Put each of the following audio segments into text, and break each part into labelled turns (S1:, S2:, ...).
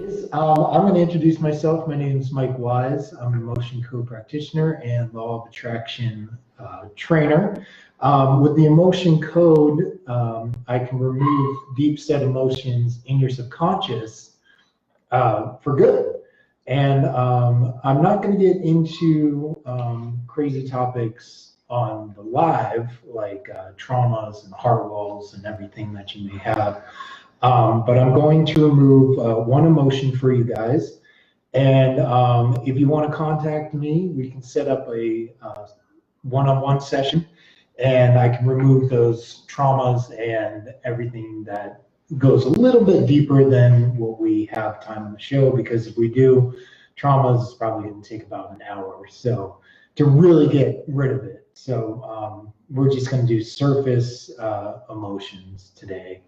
S1: I'm going to introduce myself. My name is Mike Wise. I'm an emotion code practitioner and law of attraction trainer. With the emotion code, I can remove deep set emotions in your subconscious for good. And I'm not going to get into crazy topics on the live, like traumas and heart walls and everything that you may have. But I'm going to remove one emotion for you guys. And if you want to contact me, we can set up a one-on-one session, and I can remove those traumas and everything that goes a little bit deeper than what we have time on the show, because if we do traumas, it's probably going to take about an hour or so to really get rid of it. So we're just going to do surface emotions today.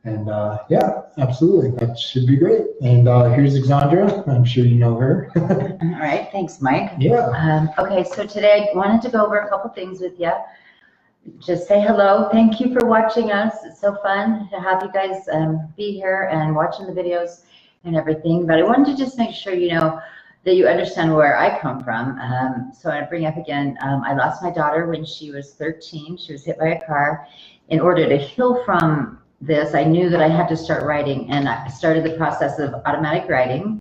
S1: And yeah, absolutely, that should be great. And here's Xandra. I'm sure you know her.
S2: All right, thanks, Mike.
S1: Yeah.
S2: Okay, so today I wanted to go over a couple things with you. Just say hello. Thank you for watching us. It's so fun to have you guys be here and watching the videos and everything. But I wanted to just make sure you know that you understand where I come from. So I bring up again, I lost my daughter when she was 13. She was hit by a car. In order to heal from this, I knew that I had to start writing, and I started the process of automatic writing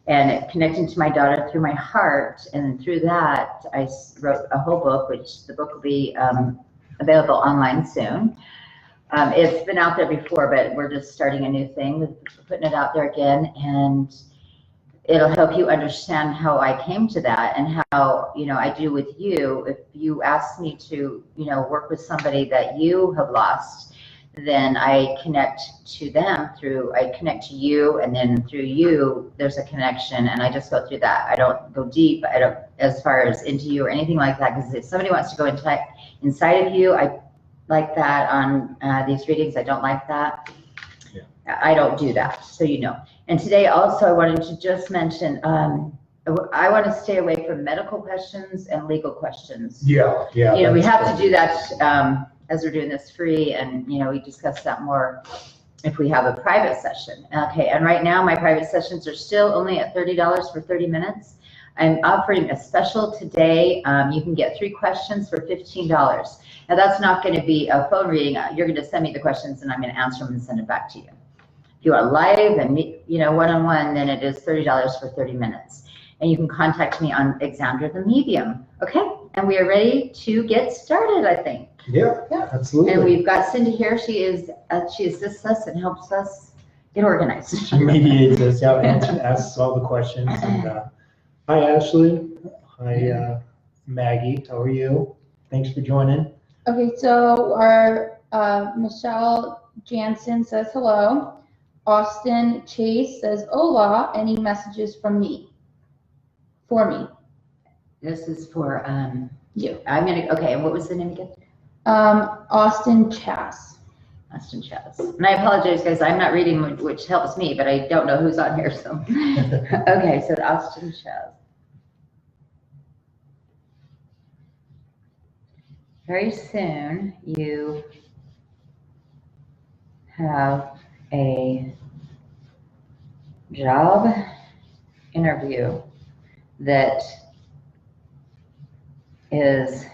S2: and connecting to my daughter through my heart. And through that, I wrote a whole book, which the book will be available online soon. It's been out there before, but we're just starting a new thing with putting it out there again, and it'll help you understand how I came to that and how, you know, I do with you. If you ask me to, you know, work with somebody that you have lost, then I connect to them through, I connect to you, and then through you, there's a connection, and I just go through that. I don't go deep, I don't, as far as into you or anything like that, because if somebody wants to go inside of you, I like that on these readings. I don't like that.
S1: Yeah.
S2: I don't do that, so you know. And today also I wanted to just mention, I want to stay away from medical questions and legal questions.
S1: Yeah, yeah.
S2: You know, we have to do that as we're doing this free, and you know, we discuss that more if we have a private session. Okay, and right now my private sessions are still only at $30 for 30 minutes. I'm offering a special today. You can get 3 questions for $15. Now that's not going to be a phone reading. You're going to send me the questions and I'm going to answer them and send it back to you. If you are live and you know, one-on-one, then it is $30 for 30 minutes. And you can contact me on Xandra The Medium. Okay, and we are ready to get started, I think.
S1: Yeah, absolutely.
S2: And we've got Cindy here. She assists us and helps us get organized.
S1: She mediates us out and asks all the questions. And hi, Ashley. Hi, Maggie. How are you? Thanks for joining.
S3: Okay, so our Michelle Jansen says hello. Austin Chase says hola. Any messages from me? For me.
S2: This is for
S3: you.
S2: I'm gonna. Okay, and what was the name again?
S3: Austin Chas.
S2: Austin Chas. And I apologize, guys. I'm not reading, which helps me, but I don't know who's on here. So okay, so Austin Chas. Very soon you have a job interview that is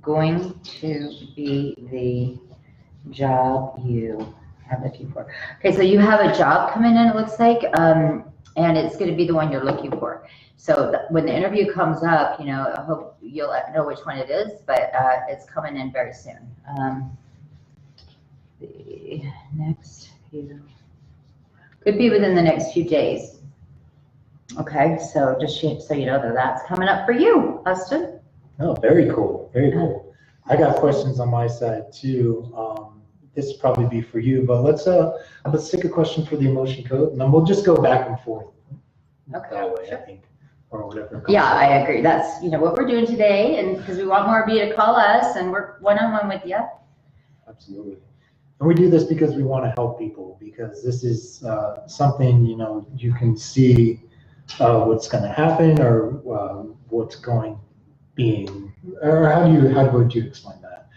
S2: going to be the job you are looking for. Okay, so you have a job coming in, it looks like, and it's going to be the one you're looking for. So when the interview comes up, you know, I hope you'll know which one it is, but it's coming in very soon. The next few, could be within the next few days. Okay, so just so you know that that's coming up for you, Austin.
S1: Oh, very cool, very cool. I got questions on my side too. This will probably be for you, but let's take a question for the emotion code, and then we'll just go back and forth.
S2: Okay,
S1: that way,
S2: sure.
S1: I think, or whatever.
S2: Yeah, I agree. That's, you know, what we're doing today, and because we want more of you to call us and work one-on-one with you.
S1: Absolutely. And we do this because we want to help people, because this is something, you know, you can see what's going to happen, or what's going being, or how would you explain that?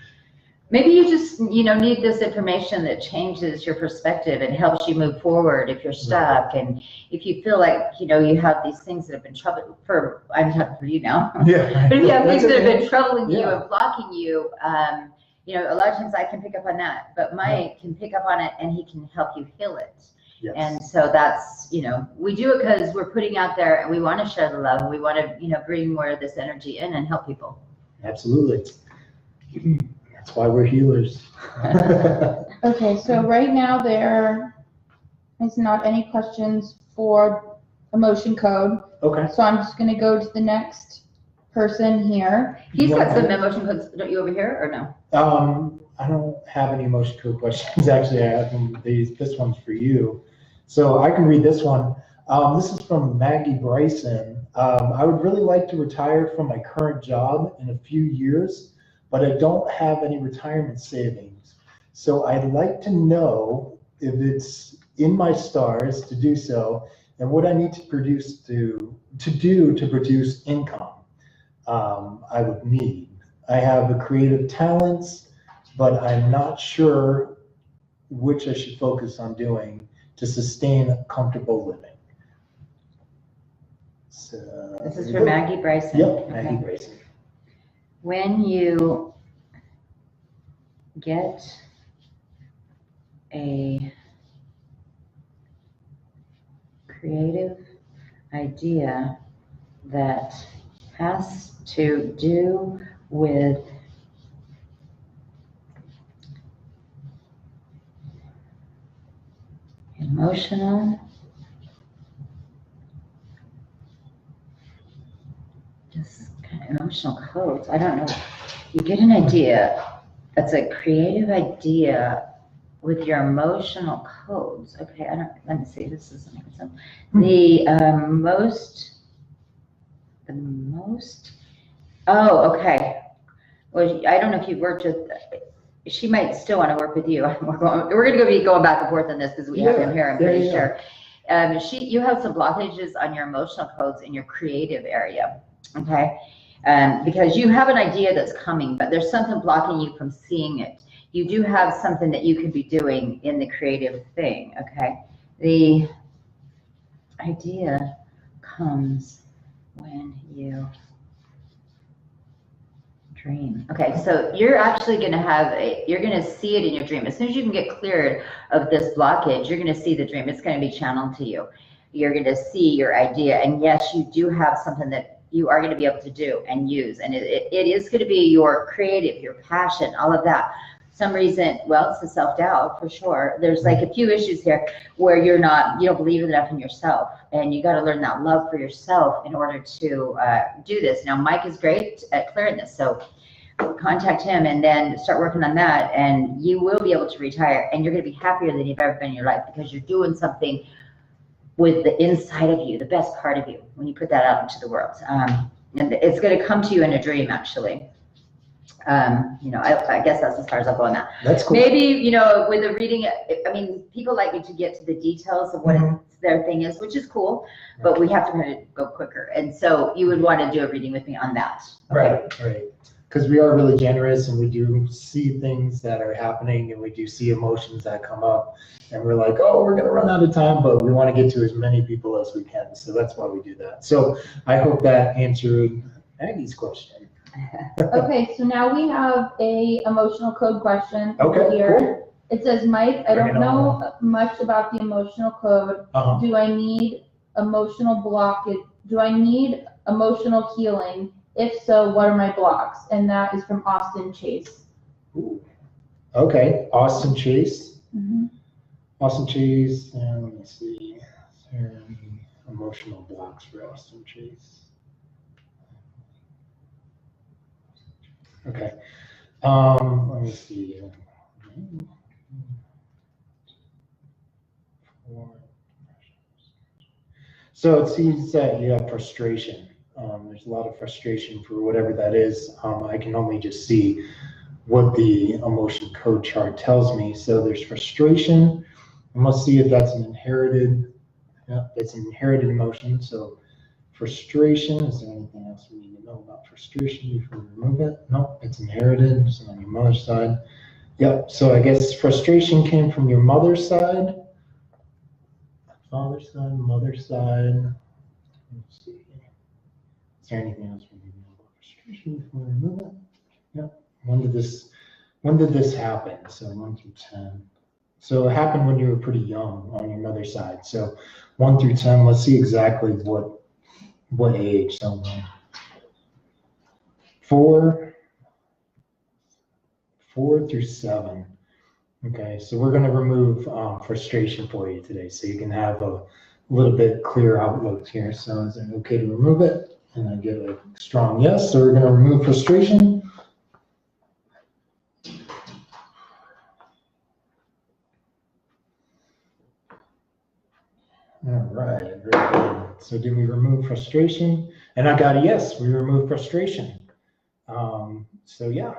S2: Maybe you just, need this information that changes your perspective and helps you move forward if you're stuck. And if you feel like, you have these things that have been I'm talking for you now.
S1: Yeah.
S2: But if you have things that have been troubling you and blocking you, a lot of times I can pick up on that, but Mike can pick up on it and he can help you heal it.
S1: Yes.
S2: And so that's, we do it because we're putting out there and we want to share the love. And we want to, bring more of this energy in and help people.
S1: Absolutely. That's why we're healers.
S3: Okay, so right now there is not any questions for emotion code.
S1: Okay.
S3: So I'm just going to go to the next person here.
S2: He's got some emotion codes, don't you, over here, or no?
S1: I don't have any emotion code questions. Actually, I have them. This one's for you. So I can read this one. This is from Maggie Bryson. I would really like to retire from my current job in a few years, but I don't have any retirement savings. So I'd like to know if it's in my stars to do so, and what I need to produce to produce income I would need. I have the creative talents, but I'm not sure which I should focus on doing to sustain a comfortable living. So,
S2: This is for Maggie Bryson.
S1: Yep,
S2: Okay.
S1: Maggie Bryson.
S2: When you get a creative idea that has to do with emotional, emotional codes. I don't know. You get an idea. That's a creative idea with your emotional codes. Okay, let me see. This isn't making sense. Oh, okay. Well, I don't know if you've worked with, she might still want to work with you. We're going to be going back and forth on this because we have him here, I'm pretty sure. You have some blockages on your emotional codes in your creative area, okay? Because you have an idea that's coming, but there's something blocking you from seeing it. You do have something that you could be doing in the creative thing, okay? The idea comes when you dream. Okay, so you're actually going to you're going to see it in your dream. As soon as you can get cleared of this blockage, you're going to see the dream. It's going to be channeled to you. You're going to see your idea. And yes, you do have something that you are going to be able to do and use. And it is going to be your creative, your passion, all of that. Some reason, well, it's the self-doubt for sure. There's like a few issues here where you don't believe enough in yourself, and you got to learn that love for yourself in order to do this. Now, Mike is great at clearing this, so contact him and then start working on that, and you will be able to retire, and you're going to be happier than you've ever been in your life because you're doing something with the inside of you, the best part of you, when you put that out into the world. And it's going to come to you in a dream, actually. I guess that's as far as I'll go on that.
S1: That's cool.
S2: Maybe, with the reading, people like me to get to the details of what their thing is, which is cool, but we have to kind of go quicker. And so you would want to do a reading with me on that. Okay?
S1: Right. Because we are really generous and we do see things that are happening and we do see emotions that come up and we're like, oh, we're going to run out of time, but we want to get to as many people as we can. So that's why we do that. So I hope that answered Aggie's question.
S3: Okay, so now we have a emotional code question
S1: Okay,
S3: here.
S1: cool.
S3: It says, Mike, I don't know much about the emotional code. Do I need emotional blockage? Do I need emotional healing? If so, what are my blocks? And that is from Austin Chase.
S1: Ooh. Okay, Austin Chase.
S3: Mm-hmm.
S1: Austin Chase, and let me see. Is there any emotional blocks for Austin Chase? Okay. Let me see. So it seems that you have frustration. There's a lot of frustration for whatever that is. I can only just see what the emotion code chart tells me. So there's frustration. I must see if that's an inherited, it's an inherited emotion. So frustration, is there anything else we need to know about frustration before we remove it? No, it's inherited, it's on your mother's side. Yep, so I guess frustration came from your mother's side. Father's side, mother's side. Let's see. Is there anything else we need to know about frustration before we remove it? Yep. When did this happen? So 1 through 10. So it happened when you were pretty young on your mother's side. So 1 through 10, let's see exactly what age. So 4 through 7. Okay, so we're going to remove frustration for you today, so you can have a little bit clearer outlook here. So is it okay to remove it? And I get a strong yes. So we're going to remove frustration. All right, very good. So did we remove frustration? And I got a yes, we removed frustration. So yeah,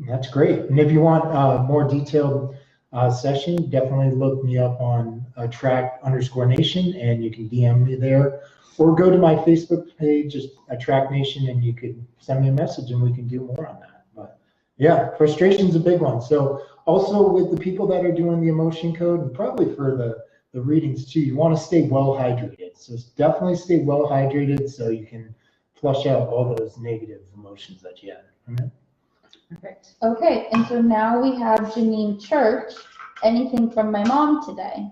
S1: that's great. And if you want a more detailed session, definitely look me up on Attract_Nation, and you can DM me there, or go to my Facebook page, just Attract Nation, and you could send me a message and we can do more on that. But yeah, frustration is a big one. So also with the people that are doing the emotion code, and probably for the readings too, you want to stay well hydrated. So definitely stay well hydrated so you can flush out all those negative emotions that you have. Okay?
S2: Perfect.
S3: Okay, and so now we have Janine Church. Anything from my mom today?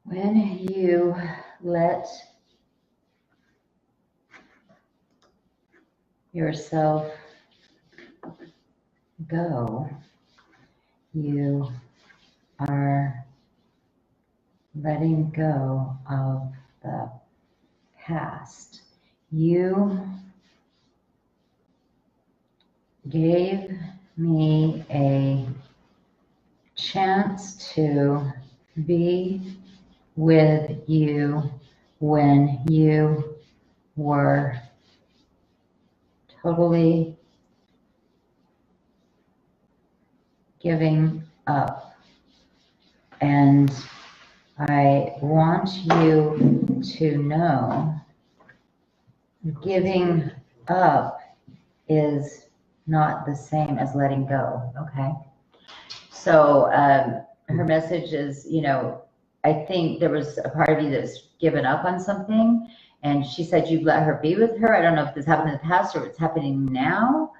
S2: When you let yourself go, you are letting go of the past. You gave me a chance to be with you when you were totally giving up. And I want you to know giving up is not the same as letting go, okay? So her message is, you know, I think there was a part of you that's given up on something, and she said you've let her be with her. I don't know if this happened in the past or if it's happening now.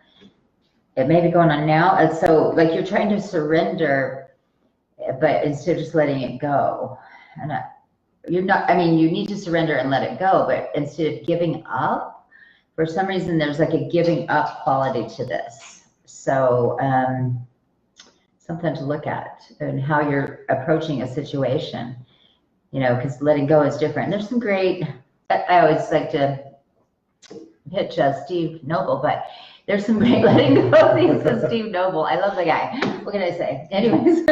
S2: It may be going on now. And so like you're trying to surrender, but instead of just letting it go. And you're not, I mean, you need to surrender and let it go, but instead of giving up, for some reason, there's like a giving up quality to this. So something to look at and how you're approaching a situation, you know, because letting go is different. There's some great, I always like to pitch Steve Noble, but there's some great letting go things with Steve Noble. I love the guy. What can I say? Anyways,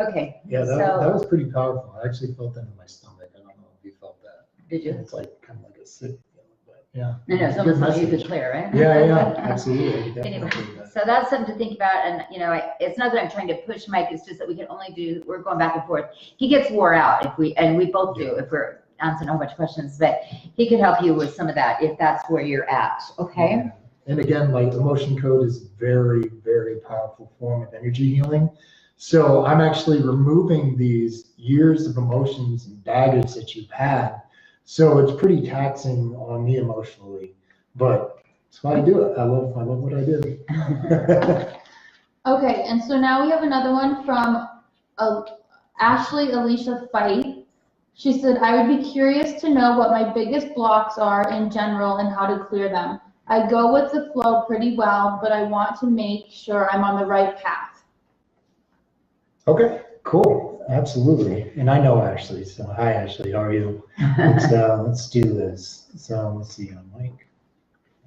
S2: okay.
S1: Yeah, that was pretty powerful. I actually felt that in my stomach. I don't know if you felt that.
S2: Did you?
S1: It's like kind of like a sick feeling, but yeah.
S2: No, someone you could clear, right?
S1: Yeah, absolutely.
S2: Anyway, so that's something to think about. And, you know, it's not that I'm trying to push Mike. It's just that we can only do, we're going back and forth. He gets wore out if we, and we both do if we're answering a whole bunch of questions, but he can help you with some of that if that's where you're at, okay?
S1: Yeah. And again, like emotion code is very, very powerful form of energy healing. So I'm actually removing these years of emotions and baggage that you've had. So it's pretty taxing on me emotionally, but that's why I do it. I love what I do.
S3: Okay, and so now we have another one from Ashley Alicia Fight. She said, I would be curious to know what my biggest blocks are in general and how to clear them. I go with the flow pretty well, but I want to make sure I'm on the right path. Okay,
S1: cool. Absolutely. And I know Ashley, so hi Ashley, how are you? Let's do this. So let's see, I'm Mike.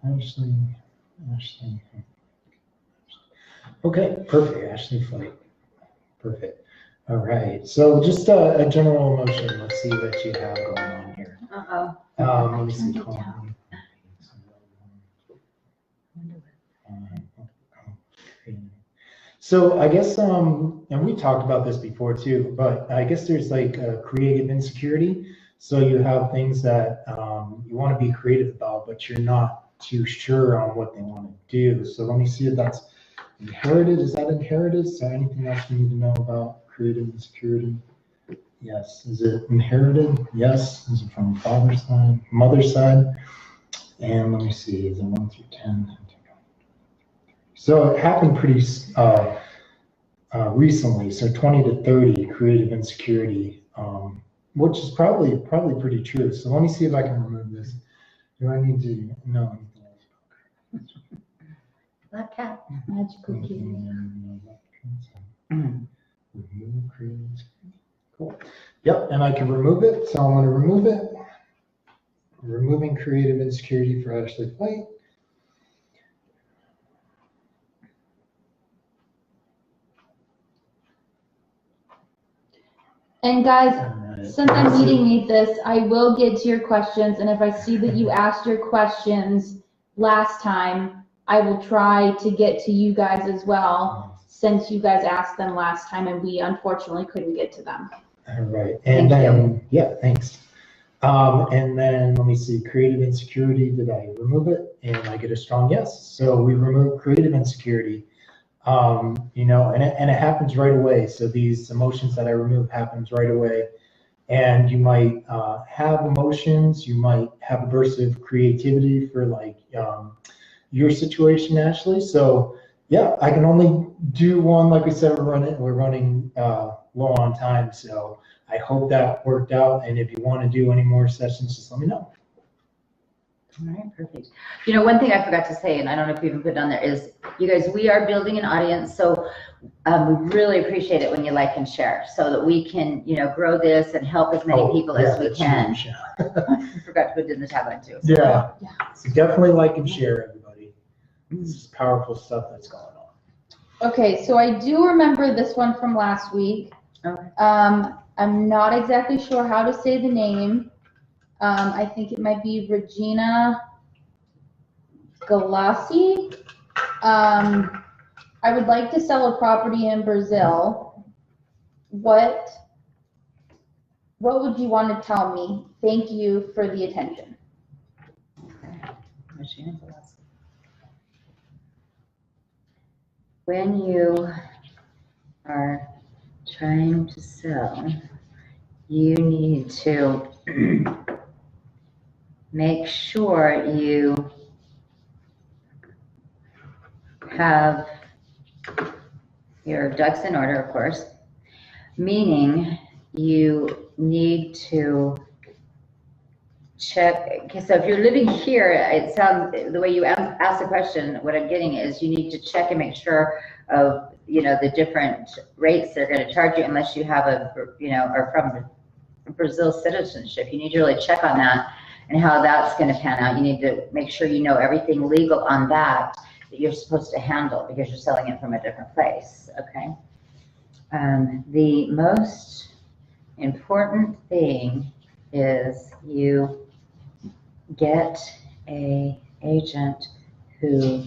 S1: Ashley. Okay, perfect. Ashley Flight. Perfect. All right. So just a general emotion. Let's see what you have going on here. Let me see. So I guess, and we talked about this before too, but I guess there's like a creative insecurity. So you have things that you want to be creative about, but you're not too sure on what they want to do. So let me see if that's inherited. Is that inherited? Is there anything else you need to know about creative insecurity? Yes. Is it inherited? Yes. Is it from father's side, mother's side? And let me see, is it 1 through 10? So it happened pretty recently, so 20 to 30 creative insecurity, which is probably pretty true. So let me see if I can remove this. Do I need to know anything else?
S2: Black cat.
S3: Magical key.
S1: Remove creative insecurity. Cool. Yep, and I can remove it, so I'm going to remove it. Removing creative insecurity for Ashley White.
S3: And guys, since I'm meeting this, I will get to your questions, and if I see that you asked your questions last time, I will try to get to you guys as well, since you guys asked them last time and we unfortunately couldn't get to them.
S1: All right, and then, yeah, thanks. And then let me see, creative insecurity, did I remove it? And I get a strong yes. So we remove creative insecurity. You know, and it happens right away. So these emotions that I remove happens right away. And you might have emotions, you might have a burst of creativity for like your situation, Ashley. So yeah, I can only do one. Like we said, we're running low on time. So I hope that worked out. And if you want to do any more sessions, just let me know.
S2: All right, perfect. You know, one thing I forgot to say, and I don't know if you even put it on there, is you guys, we are building an audience, so we really appreciate it when you like and share, so that we can, you know, grow this and help as many people as we can. I forgot to put it in the tagline too. So.
S1: Yeah. So definitely like and share, everybody. This is powerful stuff that's going on.
S3: Okay, so I do remember this one from last week.
S2: Okay.
S3: I'm not exactly sure how to say the name. I think it might be Regina Galassi. I would like to sell a property in Brazil. What would you want to tell me? Thank you for the attention.
S2: Regina Galassi. When you are trying to sell, you need to make sure you have your ducks in order, of course, meaning you need to check. So if you're living here, it sounds, the way you ask the question, what I'm getting is you need to check and make sure of, you know, the different rates they're going to charge you, unless you have a, you know, or from Brazil citizenship. You need to really check on that and how that's going to pan out. You need to make sure you know everything legal on that you're supposed to handle, because you're selling it from a different place, okay? The most important thing is you get a agent who,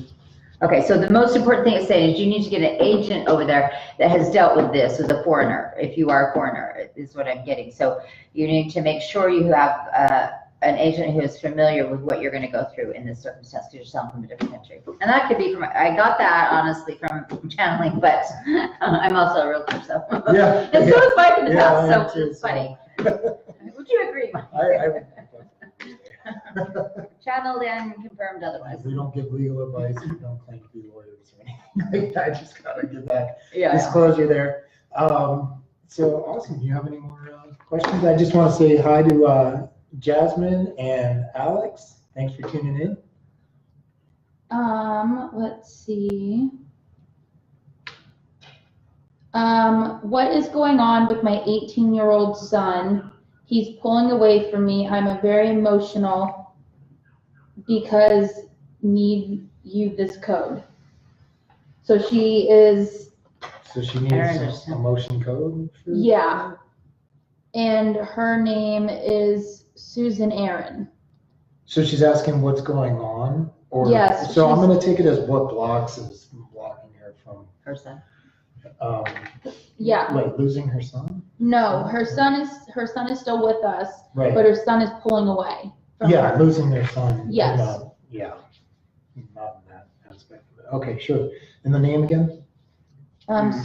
S2: okay, so the most important thing is saying is you need to get an agent over there that has dealt with this as a foreigner, if you are a foreigner, is what I'm getting. So you need to make sure you have an agent who is familiar with what you're going to go through in this circumstance, because you're selling from a different country. And that could be from, I got that honestly from channeling, but I'm also a realtor, so.
S1: Yeah.
S2: And so is Mike in the past,
S1: Yeah,
S2: so it's funny. Would you agree, Mike?
S1: I would.
S2: Channeled and confirmed otherwise.
S1: We don't give legal advice. We don't claim to be lawyers or anything. I just gotta give that
S2: Yeah.
S1: disclosure there. So awesome. Do you have any more questions? I just want to say hi to Jasmine and Alex. Thanks for tuning in.
S3: Let's see. What is going on with my 18-year-old son? He's pulling away from me. I'm a very emotional because need you this code. So she is.
S1: So she needs emotion code?
S3: Yeah. And her name is Susan Aaron.
S1: So she's asking what's going on? Or,
S3: yes.
S1: So I'm going to take it as what blocks is blocking her from
S2: Person.
S3: Yeah.
S1: Like losing her son?
S3: No, her son is still with us,
S1: Right.
S3: but her son is pulling away.
S1: Yeah,
S3: her.
S1: losing their son.
S3: Yes.
S1: Yeah. Not in that aspect of it. Okay, sure. And the name again?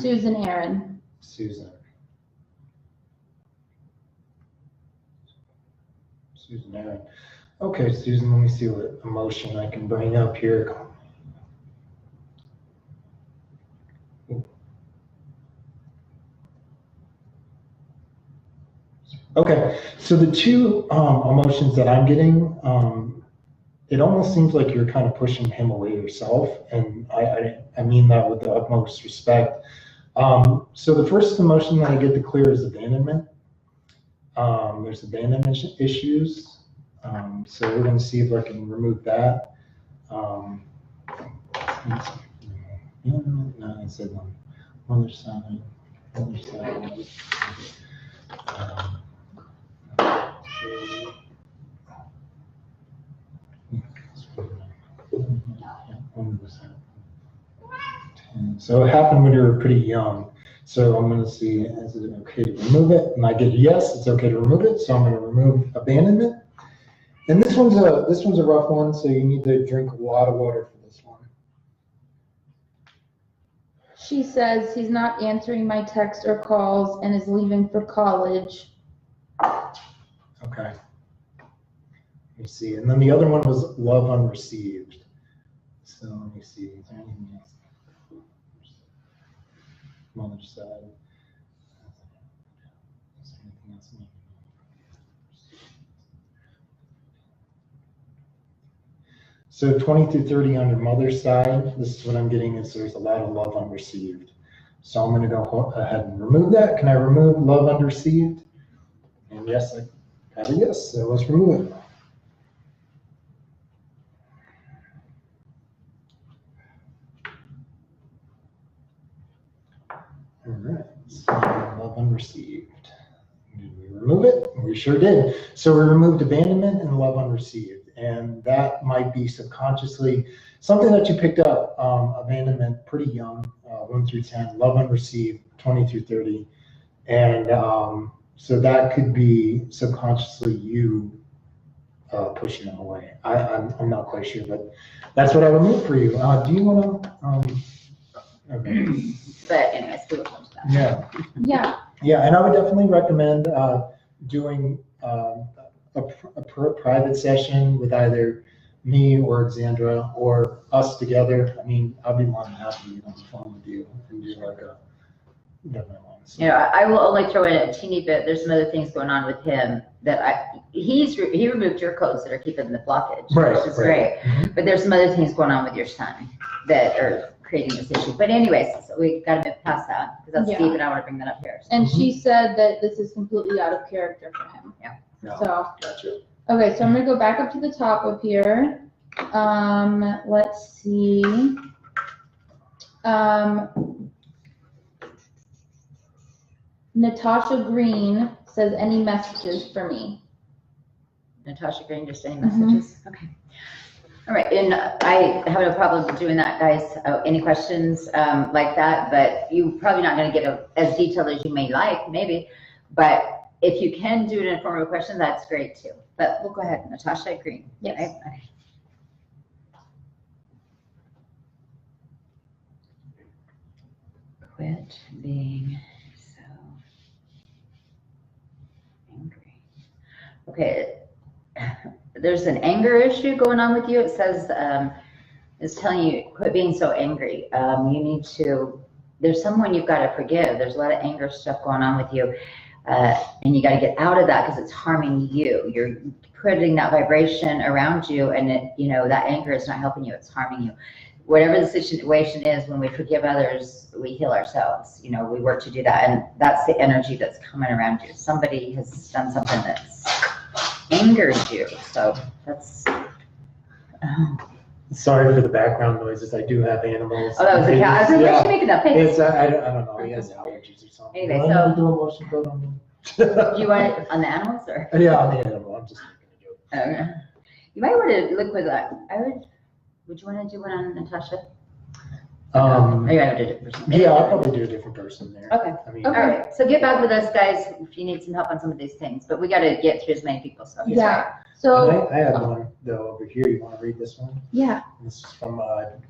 S3: Susan Aaron.
S1: Susan. Susan Aaron. Okay, Susan, let me see what emotion I can bring up here. Okay, so the two emotions that I'm getting, it almost seems like you're kind of pushing him away yourself, and I mean that with the utmost respect. So the first emotion that I get to clear is abandonment. There's abandonment issues. So we're going to see if I can remove that. No, I said one. Other side. Other side. So it happened when you were pretty young. So I'm going to see, is it okay to remove it? And I get yes, it's okay to remove it. So I'm going to remove abandonment. And this one's a rough one, so you need to drink a lot of water for this one.
S3: She says he's not answering my texts or calls and is leaving for college.
S1: Okay. Let me see. And then the other one was love unreceived. So let me see. Is there anything else? Mother's side. Is there anything else? So 20 through 30 on your mother's side, this is what I'm getting is there's a lot of love unreceived. So I'm going to go ahead and remove that. Can I remove love unreceived? And yes, I got a yes, so let's remove it. All right, so love unreceived. Did we remove it? We sure did. So we removed abandonment and love unreceived. And that might be subconsciously something that you picked up, abandonment pretty young, 1 through 10, love unreceived, 20 through 30. And so that could be subconsciously you pushing them away. I'm not quite sure, but that's what I removed for you. Do you want to? Okay.
S2: But anyways, we will come to that.
S1: Yeah.
S3: Yeah.
S1: Yeah, and I would definitely recommend doing a private session with either me or Xandra or us together. I mean, I'll be more than happy to get on the phone with you and do like a different one. So.
S2: You know, I will only throw in a teeny bit. There's some other things going on with him that he removed your codes that are keeping the blockage,
S1: right,
S2: which is
S1: right.
S2: great.
S1: Mm-hmm.
S2: But there's some other things going on with your son that are creating this issue. But anyways, so we got to move past that because that's deep, and I want to bring that up here. So.
S3: And she said that this is completely out of character for him.
S2: Yeah.
S1: No,
S3: so
S1: gotcha.
S3: Okay, so I'm gonna go back up to the top of here. Let's see. Natasha Green says, any messages for me?
S2: Natasha Green, just any messages? Okay. All right, and I have no problem doing that, guys. Any questions like that, but you're probably not gonna get as detailed as you may like, maybe, but if you can do it in a form of a question, that's great too. But we'll go ahead, Natasha Green.
S3: Yes.
S2: Right? Okay. Quit being so angry. Okay, there's an anger issue going on with you. It says, it's telling you, quit being so angry. You need to, there's someone you've got to forgive. There's a lot of anger stuff going on with you. And you got to get out of that because it's harming you. You're putting that vibration around you, and it, you know, that anger is not helping you, it's harming you. Whatever the situation is, when we forgive others, we heal ourselves. You know, we work to do that, and that's the energy that's coming around you. Somebody has done something that's angered you, so that's...
S1: Sorry for the background noises. I do have animals.
S2: Oh, that was a cat. I was like, where's she making that face?
S1: It's, I don't know. He has allergies or something.
S2: Anyway,
S1: do I
S2: so-
S1: need to do a motion code on me?
S2: Do you want it on the animals, or?
S1: Yeah, on the animal. I'm just making a joke.
S2: You might want to look with that. Would you want to do one on Natasha? Maybe I would do a different person.
S1: Yeah, I'll probably do a different person there.
S2: Okay.
S1: I mean,
S2: All right, so get back with us, guys, if you need some help on some of these things, but we gotta get through as many people, so.
S3: Yeah, so,
S1: I had one though over here. You want to read this one?
S3: yeah.
S1: This is from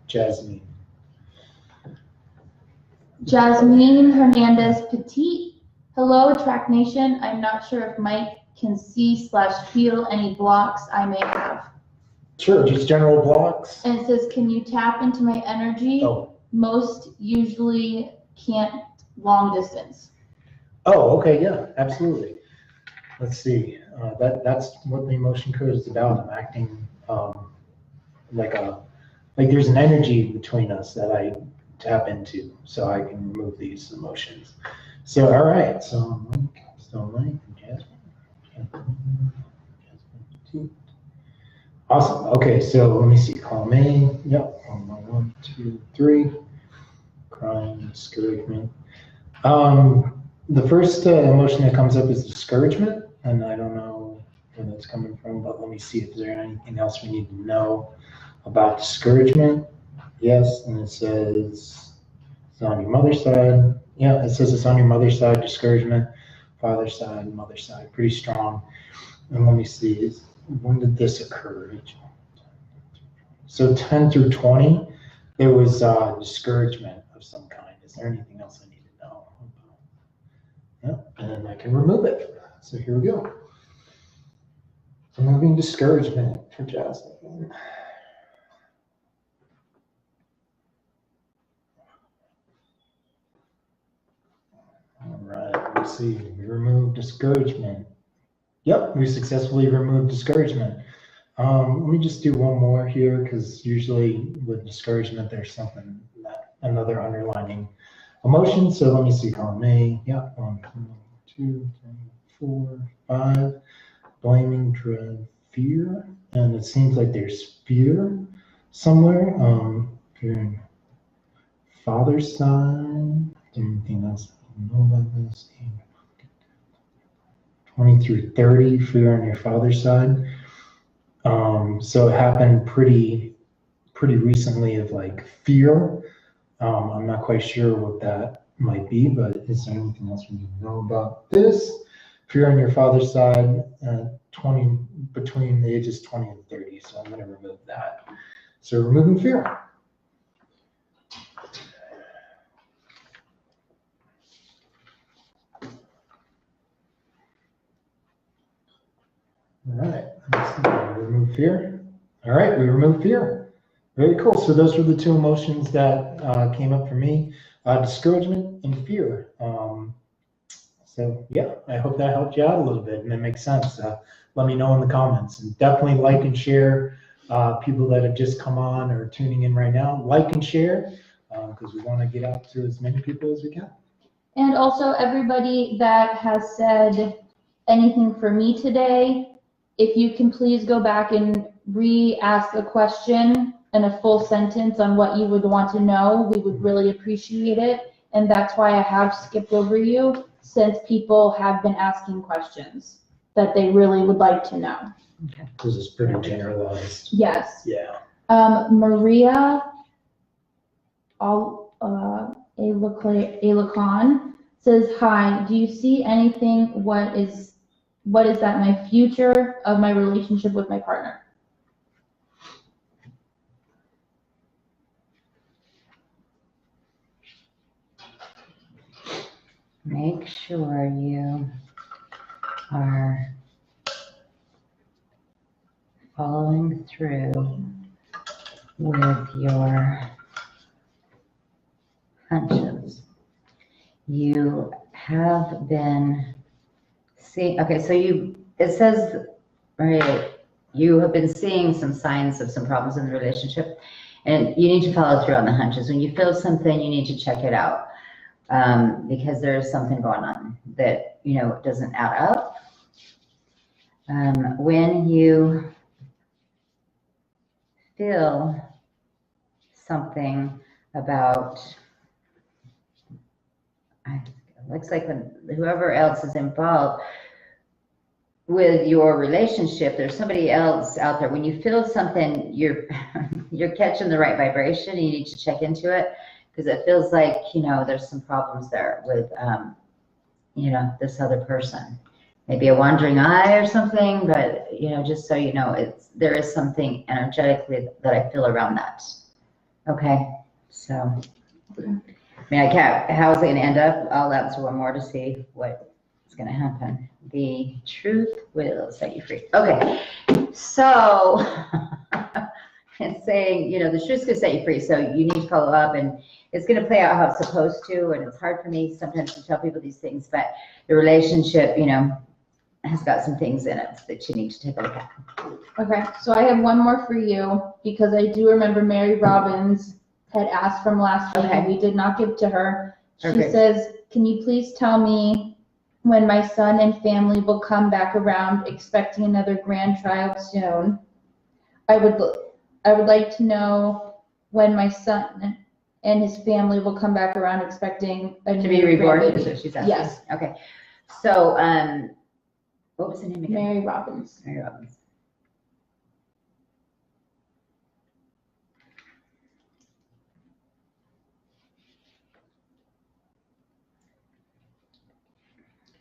S1: Jasmine.
S3: Jasmine Hernandez Petit. Hello, Track Nation. I'm not sure if Mike can see/feel any blocks I may have.
S1: Sure, just general blocks.
S3: And it says, can you tap into my energy?
S1: Oh.
S3: Most usually can't long distance.
S1: Oh, okay, yeah, absolutely. Let's see. That's what the emotion code is about. I'm acting like there's an energy between us that I tap into, so I can remove these emotions. So, all right. So, Mike and Jasmine. Awesome. Okay, so let me see. Column A. Yep. 1, 2, 3. Crying, discouragement. The first emotion that comes up is discouragement, and I don't know where that's coming from, but let me see if there's anything else we need to know about discouragement. Yes, and it says it's on your mother's side. Yeah, it says it's on your mother's side, discouragement, father's side, mother's side, pretty strong. And let me see, when did this occur? So 10 through 20, there was discouragement of some kind. Is there anything else I need to know? Yeah, and I can remove it. So here we go. Removing discouragement for Jasmine. All right, let's see. We removed discouragement. Yep, we successfully removed discouragement. Let me just do one more here, because usually with discouragement, there's something another underlining emotion. So let me see, column A. Yeah, 1, 2, 3, 4, 5. Blaming, dread, fear, and it seems like there's fear somewhere. Fear, father's side. Anything else you know about this? 20 through 30, fear on your father's side. So it happened pretty recently of like fear. I'm not quite sure what that might be, but is there anything else we need to know about this? Fear on your father's side, 20 between the ages 20 and 30. So I'm going to remove that. So removing fear. All right, remove fear. All right, we removed fear. Very cool. So those were the two emotions that came up for me, discouragement and fear. So yeah, I hope that helped you out a little bit and it makes sense. Let me know in the comments, and definitely like and share. People that have just come on or tuning in right now, like and share, because we want to get out to as many people as we can.
S3: And also everybody that has said anything for me today, if you can please go back and re-ask a question and a full sentence on what you would want to know, we would really appreciate it. And that's why I have skipped over you, since people have been asking questions that they really would like to know.
S1: Okay. This is pretty generalized.
S3: Yes.
S1: Yeah.
S3: Maria Alacon says, hi, do you see anything? What is that my future of my relationship with my partner?
S2: Make sure you are following through with your hunches. You have been seeing, okay, so it says, right, you have been seeing some signs of some problems in the relationship, and you need to follow through on the hunches. When you feel something, you need to check it out. Because there's something going on that, doesn't add up. When you feel something about, it looks like when whoever else is involved with your relationship, there's somebody else out there. When you feel something, you're catching the right vibration, and you need to check into it. because it feels like, there's some problems there with, this other person. Maybe a wandering eye or something, but, just so you know, there is something energetically that I feel around that. Okay, so, how is it gonna end up? I'll answer one more to see what is gonna happen. The truth will set you free. Okay, so, it's saying, the truth's gonna set you free, so you need to follow up, and it's gonna play out how it's supposed to, and it's hard for me sometimes to tell people these things, but the relationship, has got some things in it that you need to take a look at.
S3: Okay, so I have one more for you, because I do remember Mary Robbins had asked from last week, and we did not give to her. She says, can you please tell me when my son and family will come back around, expecting another grandchild soon? I would like to know when my son and his family will come back around, expecting a new
S2: to be reborn.
S3: grandbaby.
S2: Is what she's asking.
S3: Yes.
S2: Okay. So, what was the name again?
S3: Mary Robbins.
S2: Mary Robbins.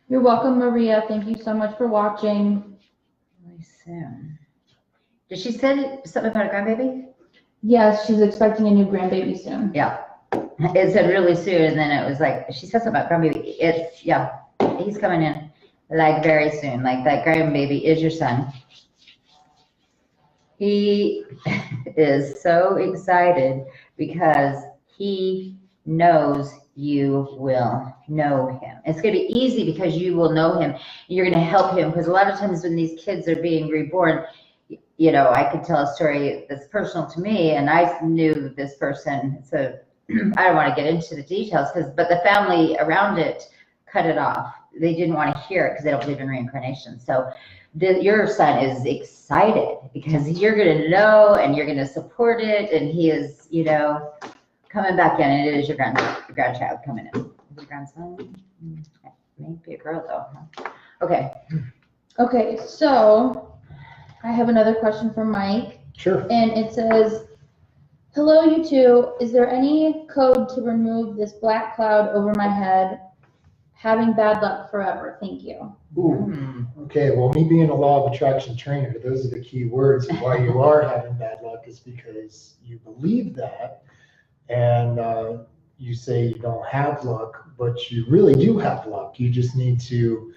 S3: You're welcome, Maria. Thank you so much for watching.
S2: Really soon. Did she say something about a grandbaby?
S3: Yes, she's expecting a new grandbaby soon.
S2: Yeah. It said really soon, and then it was like, she said something about grandbaby. He's coming in like very soon. Like that grandbaby is your son. He is so excited because he knows you will know him. It's going to be easy because you will know him. You're going to help him, because a lot of times when these kids are being reborn, I could tell a story that's personal to me, and I knew this person, so I don't want to get into the details, but the family around it cut it off. They didn't want to hear it because they don't believe in reincarnation. So your son is excited because you're going to know and you're going to support it, and he is, coming back in, and it is your grandchild coming in. Is it your grandson? Maybe a girl though. Huh? Okay.
S3: Okay, so I have another question from Mike.
S1: Sure.
S3: And it says, hello, you two. Is there any code to remove this black cloud over my head? Having bad luck forever. Thank you.
S1: Ooh, okay. Well, me being a law of attraction trainer, those are the key words of why you are having bad luck, is because you believe that, and you say you don't have luck, but you really do have luck. You just need to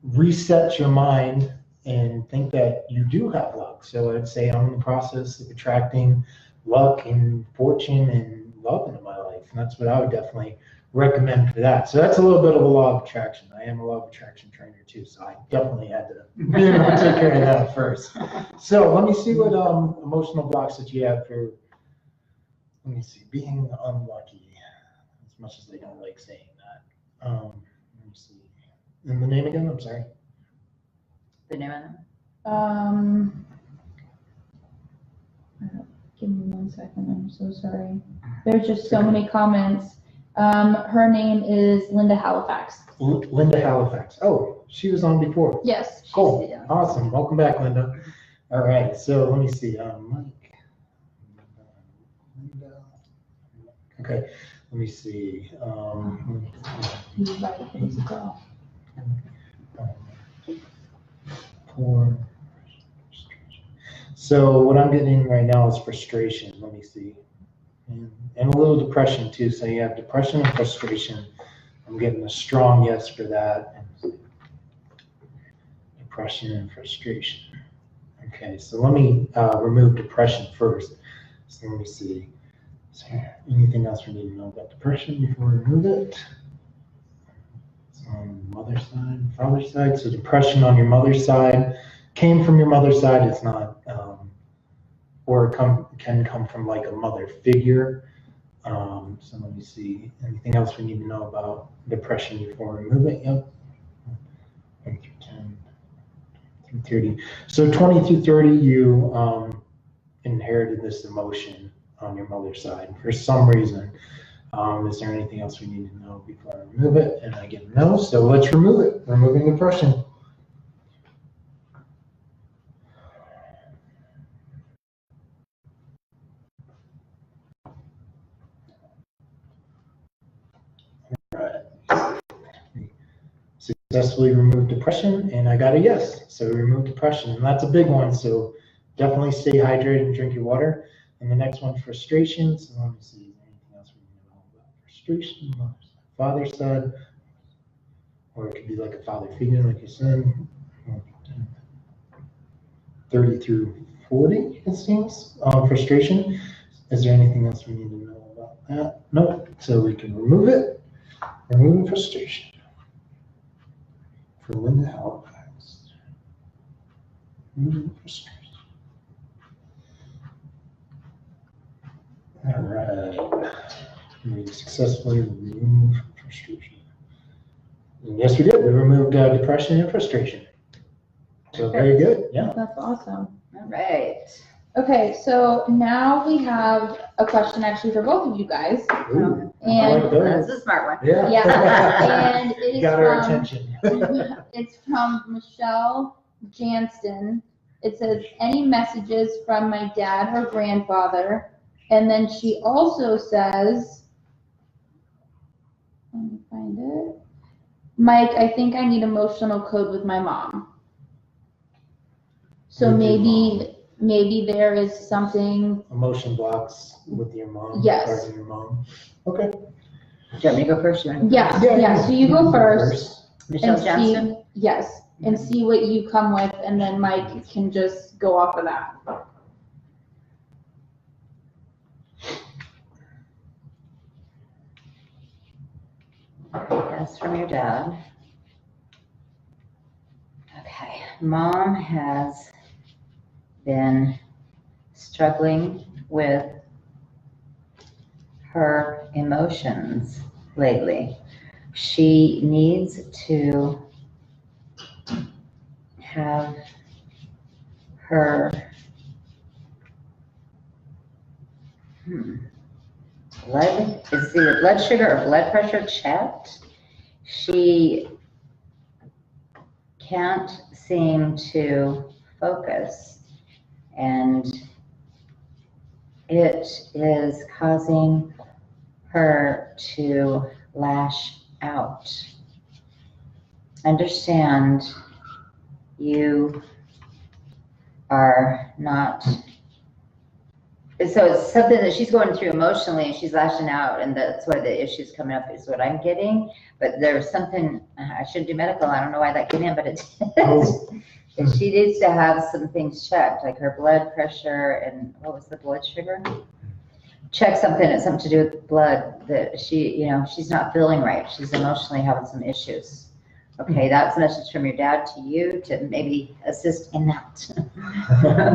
S1: reset your mind and think that you do have luck. So I'd say I'm in the process of attracting luck and fortune and love into my life, and that's what I would definitely recommend for that. So that's a little bit of a law of attraction. I am a law of attraction trainer too, so I definitely had to take care of that first. So let me see what emotional blocks that you have for, let me see, being unlucky, as much as they don't like saying that. Let me see. And the name again, I'm sorry.
S2: The name of them?
S3: Give me 1 second. I'm so sorry. There's just so many comments. Her name is Linda Halifax.
S1: Linda Halifax. Oh, she was on before.
S3: Yes.
S1: Cool. Awesome. Welcome back, Linda. All right. So let me see. Mike. Linda. Okay. Let me see. So what I'm getting right now is frustration. Let me see. And a little depression too. So you have depression and frustration. I'm getting a strong yes for that. Depression and frustration. Okay, so let me remove depression first. So let me see. Is there anything else we need to know about depression before we remove it? It's on mother's side, father's side. So depression on your mother's side came from your mother's side. It's not, or can come from like a mother figure. So let me see. Anything else we need to know about depression before we remove it? Yep. 1 through 10, through 30. So 20 through 30, you inherited this emotion on your mother's side for some reason. Is there anything else we need to know before I remove it? And I get no, so let's remove it. Removing depression. successfully removed depression, and I got a yes. So we removed depression, and that's a big one. So definitely stay hydrated and drink your water. And the next one, frustration. So let me see, is there anything else we need to know about frustration? Father side, or it could be like a father figure, like your son. 30 through 40, it seems. Frustration. Is there anything else we need to know about that? No. So we can remove it. Remove frustration. For Linda Halifax. Remove frustration. All right. We successfully removed frustration. And yes, we did. We removed depression and frustration. So very good. Yeah.
S3: That's awesome.
S2: All right.
S3: Okay, so now we have a question actually for both of you guys.
S1: Ooh, I
S3: And
S1: like those.
S2: That's a smart one.
S1: Yeah.
S3: Yeah, and it is
S1: Got our
S3: from,
S1: attention.
S3: it's from Michelle Janston. It says, any messages from my dad or grandfather? And then she also says, let me find it. Mike, I think I need emotional code with my mom. So
S1: With your
S3: maybe there is something.
S1: Emotion blocks with your mom.
S3: Yes.
S1: Regarding your mom. Okay.
S2: Do you want me to go first?
S3: Yeah, so you go first.
S2: Michelle
S3: and
S2: Johnson?
S3: see, yes, and see what you come with, and then Mike can just go off of that.
S2: That's from your dad. Okay. Mom has been struggling with her emotions lately. She needs to have her is either blood sugar or blood pressure checked. She can't seem to focus, and it is causing her to lash out. Understand, you are not, so it's something that she's going through emotionally and she's lashing out, and that's why the issue's coming up is what I'm getting. But there's something, I shouldn't do medical, I don't know why that came in, but it
S1: Oh.
S2: and she needs to have some things checked, like her blood pressure and what was the blood sugar? Check something, it's something to do with blood that she, she's not feeling right. She's emotionally having some issues. Okay, that's a message from your dad to you to maybe assist in that.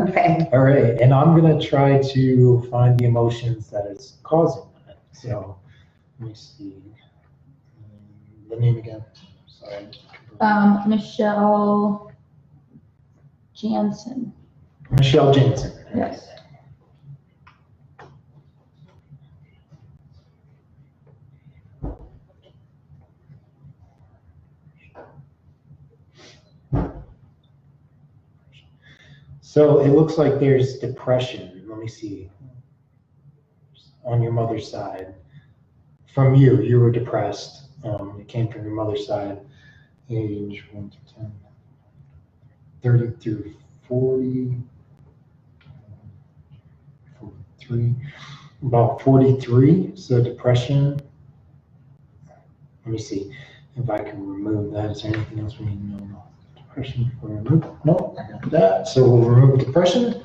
S2: Okay.
S1: All right, and I'm gonna try to find the emotions that is causing that. So let me see. The name again. Sorry.
S3: Michelle Jansen.
S1: Michelle Jansen.
S3: Yes.
S1: So it looks like there's depression. Let me see. On your mother's side. From you were depressed. It came from your mother's side. Age 1 to 10. 30 through 40. 43. About 43. So depression. Let me see if I can remove that. Is there anything else we need to know? Depression for remove? No, I got that. So we'll remove depression.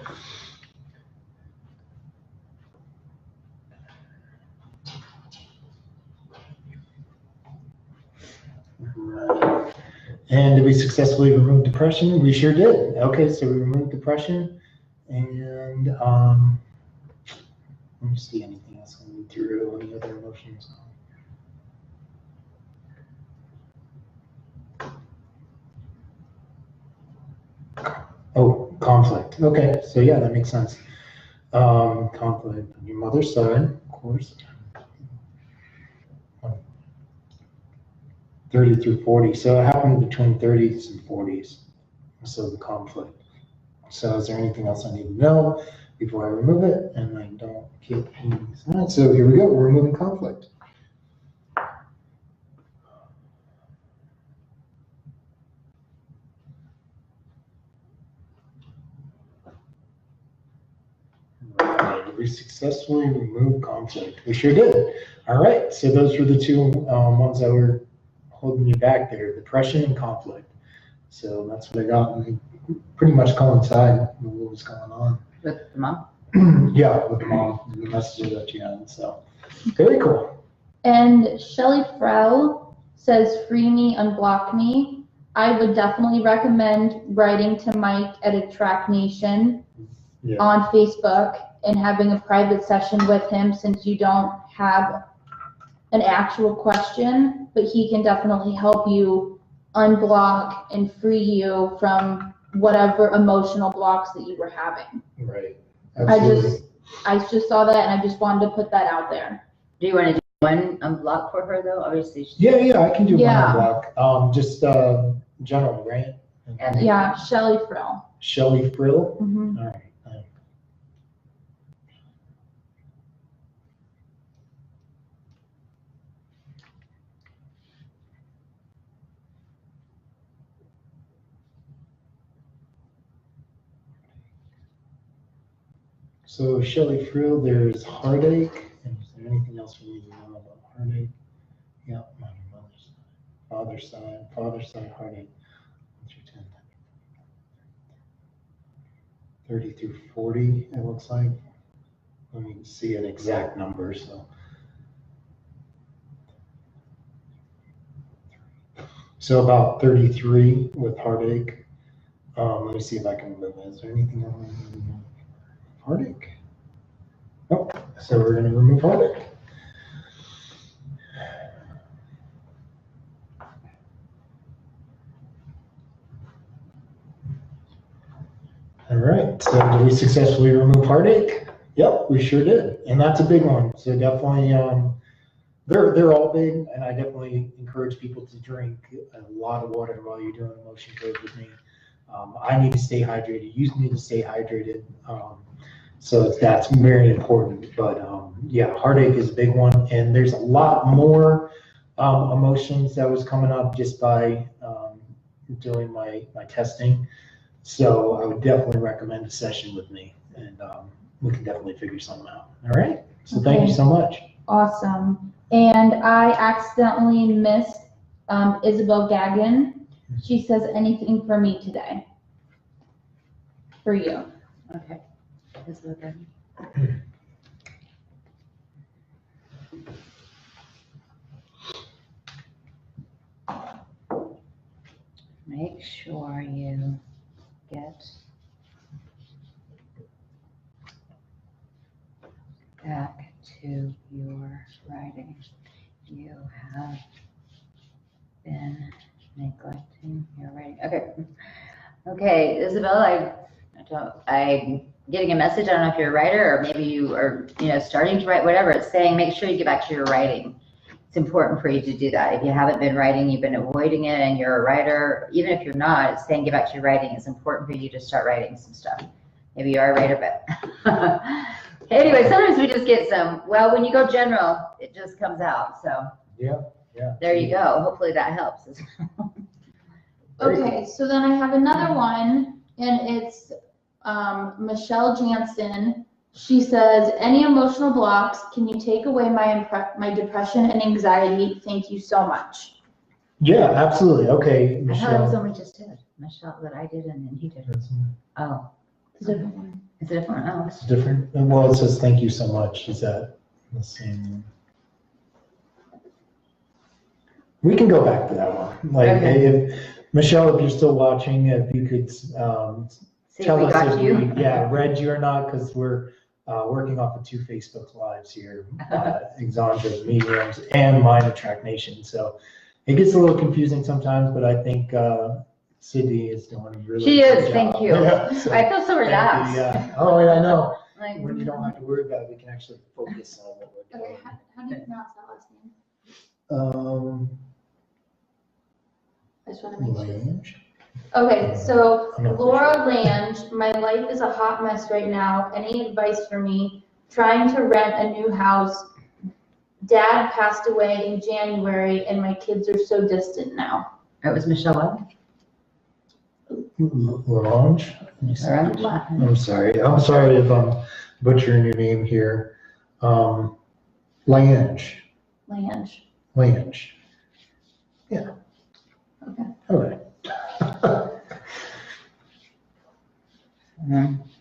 S1: Right. And did we successfully remove depression? We sure did. Okay, so we removed depression. And let me see anything else I need through, any other emotions. Oh, conflict. Okay, so yeah, that makes sense. Conflict on your mother's side, of course. 30 through 40. So it happened between 30s and 40s. So the conflict. So is there anything else I need to know before I remove it? And I don't get any. So here we go. We're removing conflict. we successfully remove conflict? We sure did. All right, so those were the two ones that were holding you back there, depression and conflict. So that's what I got, and they pretty much coincide with what was going on.
S2: With the mom?
S1: Yeah, with the mom, and the messages that you had, so very cool.
S3: And Shelly Frell says, free me, unblock me. I would definitely recommend writing to Mike at Attract Nation on Facebook and having a private session with him, since you don't have an actual question, but he can definitely help you unblock and free you from whatever emotional blocks that you were having.
S1: Right. Absolutely.
S3: I just saw that, and I just wanted to put that out there.
S2: Do you want to do one unblock for her though? Obviously.
S1: Yeah, I can do
S3: Yeah.
S1: one unblock. Just general, right?
S3: Yeah, Shelly Frill.
S1: Shelly Frill.
S3: Mm-hmm.
S1: All right. So Shelly Frill, there's heartache. And is there anything else we need to know about heartache? Yeah, my mother's side, father's side heartache. 30 through 40, it looks like. Let me see an exact number. So about 33 with heartache. Let me see if I can remove it. Is there anything else? Heartache? Oh, so we're going to remove heartache. All right, so did we successfully remove heartache? Yep, we sure did, and that's a big one. So definitely, they're all big, and I definitely encourage people to drink a lot of water while you're doing emotion code with me. I need to stay hydrated. You need to stay hydrated. So that's very important. But yeah, heartache is a big one, and there's a lot more emotions that was coming up just by doing my testing. So I would definitely recommend a session with me, and we can definitely figure something out. All right. So thank you so much.
S3: Awesome. And I accidentally missed Isabel Gagin. She says, anything for me today? For you.
S2: Okay. Isabel Gagin. Make sure you get back to your writing. You have been neglecting your writing. Okay, Isabel, I'm getting a message. I don't know if you're a writer or maybe you are, starting to write, whatever. It's saying make sure you get back to your writing. It's important for you to do that. If you haven't been writing, you've been avoiding it, and you're a writer, even if you're not, it's saying get back to your writing. It's important for you to start writing some stuff. Maybe you are a writer, but anyway, sometimes we just get well, when you go general, it just comes out. So
S1: yeah.
S3: There you go. Hopefully that helps. Okay, so then I have another one, and it's Michelle Jansen. She says, any emotional blocks, can you take away my depression and anxiety? Thank you so much.
S1: Yeah, absolutely. Okay,
S2: Michelle. I thought it was
S1: Michelle.
S2: only just did. Michelle, that I did, and then he did. Oh.
S3: It's a different one.
S2: It's a different one. Oh.
S1: It's different. Well, it says thank you so much. Is that the same? We can go back to that one. Like, if Michelle, if you're still watching, if you could tell us if we read you or not, because we're working off of 2 Facebook Lives here, Xandra The Medium and mine Attract Nation. So it gets a little confusing sometimes, but I think Sydney is doing a really
S2: She
S1: good
S2: is,
S1: job.
S2: thank you.
S1: Yeah, so
S2: I feel so relaxed.
S1: Yeah. Oh, yeah, I know.
S2: Like,
S1: When you don't have to worry about it, we can actually focus on what we're doing.
S3: Okay, how do you pronounce that last name? I just want to make sure.
S1: Lange?
S3: Okay, so
S1: I'm not
S3: Laura Lange, my life is a hot mess right now. Any advice for me? Trying to rent a new house. Dad passed away in January, and my kids are so distant now.
S2: It was Michelle.
S1: Lange?
S2: Around?
S1: I'm sorry. I'm sorry if I'm butchering your name here. Lange.
S3: Lange.
S1: Yeah.
S3: Okay.
S1: All right.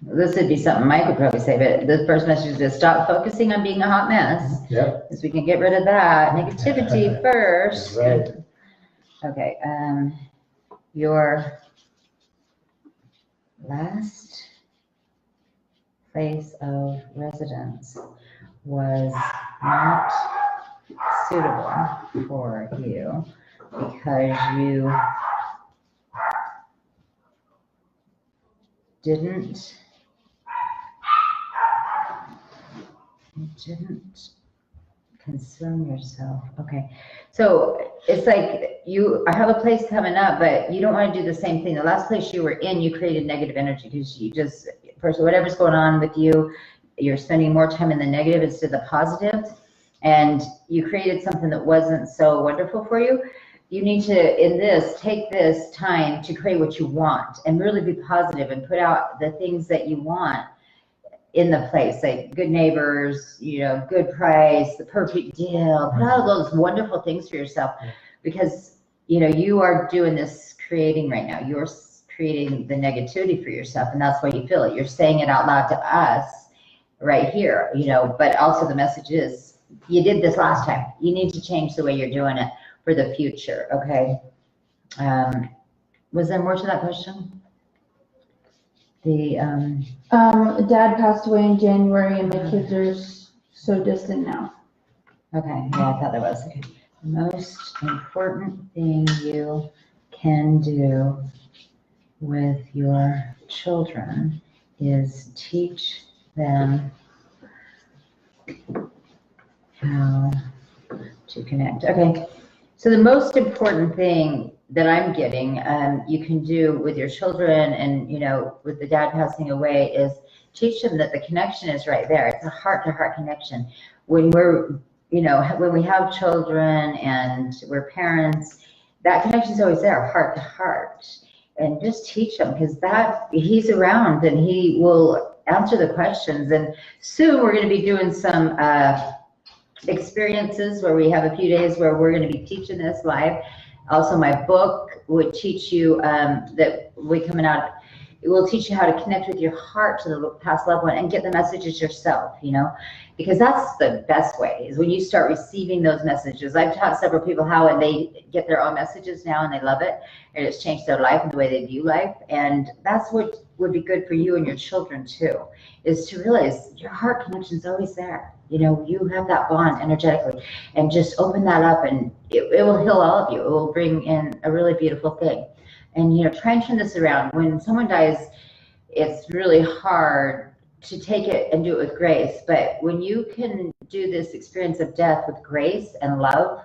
S2: This would be something Mike would probably say, but the first message is to stop focusing on being a hot mess.
S1: Yep.
S2: Because we can get rid of that negativity first.
S1: Right.
S2: Okay, your last place of residence was not suitable for you because you didn't consume yourself. Okay, so it's like you have a place coming up, but you don't want to do the same thing. The last place you were in, you created negative energy because you just, first, whatever's going on with you, you're spending more time in the negative instead of the positive, and you created something that wasn't so wonderful for you. You need to, in this, take this time to create what you want and really be positive and put out the things that you want in the place, like good neighbors, you know, good price, the perfect deal, put out those wonderful things for yourself, because, you know, you are doing this creating right now. You're creating the negativity for yourself, and that's why you feel it. You're saying it out loud to us right here, you know, but also the message is, you did this last time. You need to change the way you're doing it for the future, okay? Was there more to that question?
S3: Dad passed away in January and my kids are so distant now.
S2: Okay, yeah, I thought there was. Okay. The most important thing you can do with your children is teach them how to connect. Okay, so the most important thing that I'm getting, you can do with your children and, you know, with the dad passing away, is teach them that the connection is right there. It's a heart-to-heart connection. When we're, you know, when we have children and we're parents, that connection is always there, heart-to-heart. And just teach them, because that, he's around and he will answer the questions. And soon we're going to be doing some experiences where we have a few days where we're going to be teaching this live. Also, my book would teach you that we're coming out. It will teach you how to connect with your heart to the past loved one and get the messages yourself, you know, because that's the best way, is when you start receiving those messages. I've taught several people how, and they get their own messages now and they love it. And it's changed their life and the way they view life. And that's what would be good for you and your children too, is to realize your heart connection is always there. You know, you have that bond energetically, and just open that up and it will heal all of you. It will bring in a really beautiful thing. And, you know, try and turn this around. When someone dies, it's really hard to take it and do it with grace. But when you can do this experience of death with grace and love,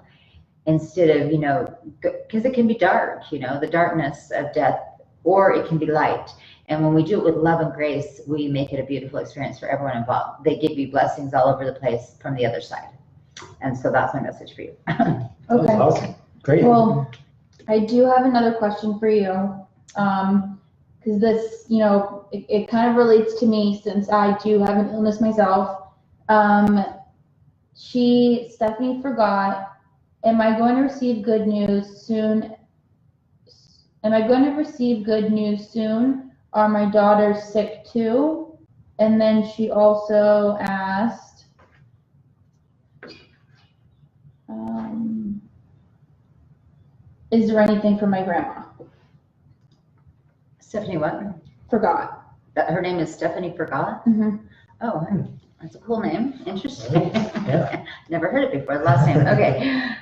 S2: instead of, you know, because it can be dark, you know, the darkness of death, or it can be light. And when we do it with love and grace, we make it a beautiful experience for everyone involved. They give you blessings all over the place from the other side. And so that's my message for you.
S3: Okay.
S1: Awesome. Great.
S3: Well, I do have another question for you. Because this, you know, it kind of relates to me since I do have an illness myself. Stephanie forgot, am I going to receive good news soon? Am I going to receive good news soon? Are my daughters sick too? And then she also asked, is there anything for my grandma?
S2: Stephanie what?
S3: Forgot.
S2: Her name is Stephanie Forgot?
S3: Mm-hmm.
S2: Oh, that's a cool name. Interesting.
S1: Yeah.
S2: Never heard it before, the last name. Okay.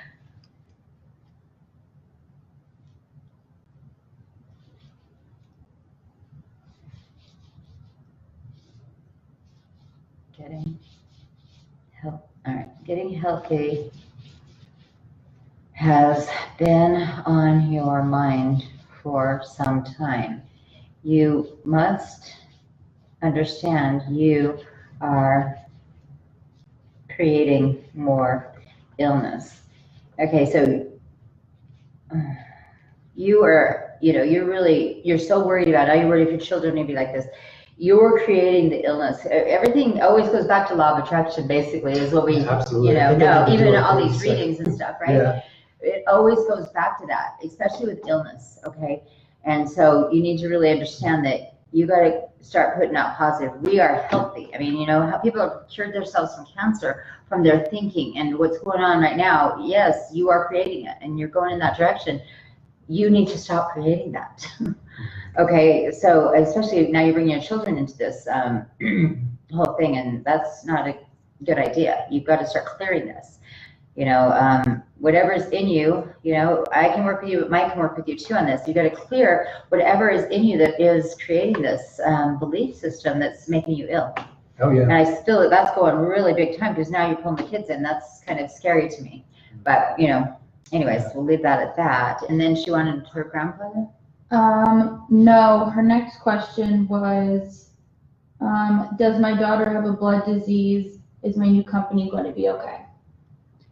S2: Getting healthy has been on your mind for some time. You must understand you are creating more illness. Okay, so you are, you know, you're so worried about, are you worried if your children may be like this? you're creating the illness. Everything always goes back to law of attraction, basically, is what we,
S1: Absolutely.
S2: know, even all these readings and stuff, right?
S1: Yeah.
S2: It always goes back to that, especially with illness, okay? And so you need to really understand that you got to start putting out positive. We are healthy. I mean, how people have cured themselves from cancer from their thinking and what's going on right now. Yes, you are creating it and you're going in that direction. You need to stop creating that. Okay, so especially now you're bringing your children into this whole thing, and that's not a good idea. You've got to start clearing this. Whatever's in you, I can work with you, Mike can work with you too on this. You got to clear whatever is in you that is creating this belief system that's making you ill.
S1: Oh yeah.
S2: And I feel that that's going really big time because now you're pulling the kids in. That's kind of scary to me. But, anyways, we'll leave that at that. And then she wanted her grandfather?
S3: No, her next question was, does my daughter have a blood disease? Is my new company going to be okay?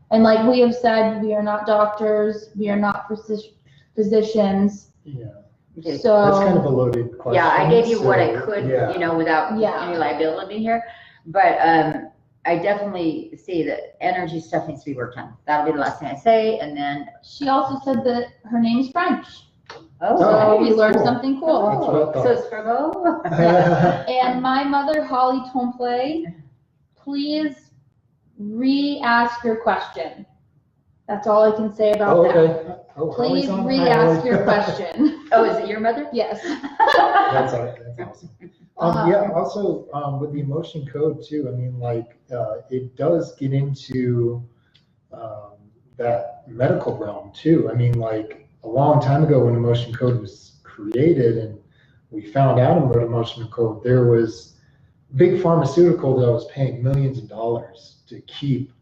S3: And like we have said, we are not doctors, we are not physicians.
S1: Yeah.
S2: Okay.
S3: So
S1: that's kind of a loaded question.
S2: Yeah, I gave you what I could,
S1: yeah.
S2: Without any liability here. But I definitely see that energy stuff needs to be worked on. That'll be the last thing I say. And then
S3: she also said that her name's French.
S2: Oh,
S3: so we
S2: nice.
S3: learned something cool.
S1: That's what I
S2: So it's Virgo?
S3: And my mother, Holly Tomplay, please re-ask your question. That's all I can say about that.
S1: Oh,
S3: please re-ask your question.
S2: Oh, is it your mother?
S3: Yes.
S1: That's awesome. Yeah, also with the emotion code too, I mean, like it does get into that medical realm too. I mean, like a long time ago when emotion code was created and we found out about emotion code, there was big pharmaceutical that was paying millions of dollars to keep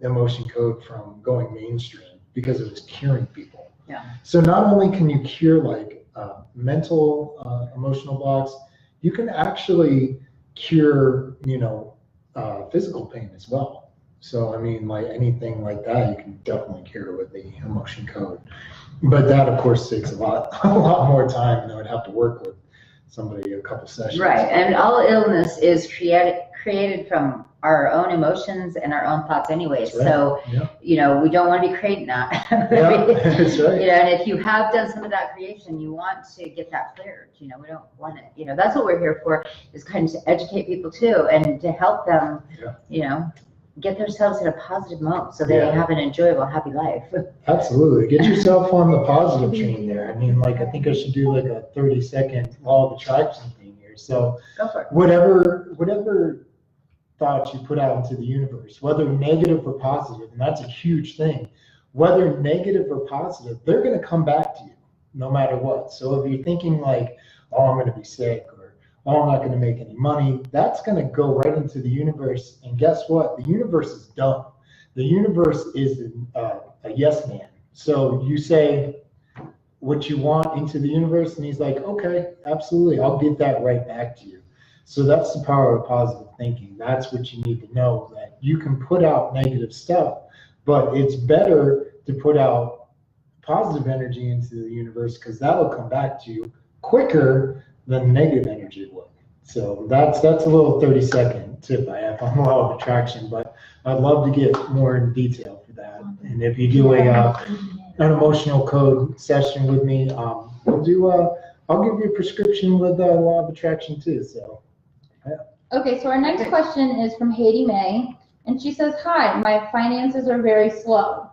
S1: emotion code from going mainstream because it was curing people.
S2: Yeah.
S1: So not only can you cure like mental emotional blocks, you can actually cure, physical pain as well. So, I mean, like anything like that, you can definitely cure with the emotion code. But that, of course, takes a lot more time, and I would have to work with somebody a couple sessions.
S2: Right, and all illness is created from our own emotions and our own thoughts anyway.
S1: Right.
S2: So, we don't want to be creating that.
S1: Yeah, that's right.
S2: And if you have done some of that creation, you want to get that cleared. We don't want it. That's what we're here for, is kind of to educate people too, and to help them, get themselves in a positive mode so they have an enjoyable, happy life.
S1: Absolutely. Get yourself on the positive train there. I mean, like, I think I should do like a 30-second law of attraction thing here. So
S2: go for it.
S1: Whatever thoughts you put out into the universe, whether negative or positive, and that's a huge thing, whether negative or positive, they're going to come back to you no matter what. So if you're thinking like, oh, I'm going to be sick, oh, I'm not going to make any money, that's going to go right into the universe. And guess what? The universe is dumb. The universe is a yes man. So you say what you want into the universe, and he's like, okay, absolutely, I'll give that right back to you. So that's the power of positive thinking. That's what you need to know, that you can put out negative stuff, but it's better to put out positive energy into the universe because that'll come back to you quicker than negative energy would. So that's a little 30-second tip I have on law of attraction, but I'd love to get more in detail for that. And if you do an emotional code session with me, I'll give you a prescription with law of attraction too. So
S3: Okay, so our next question is from Haiti May, and she says, hi, my finances are very slow.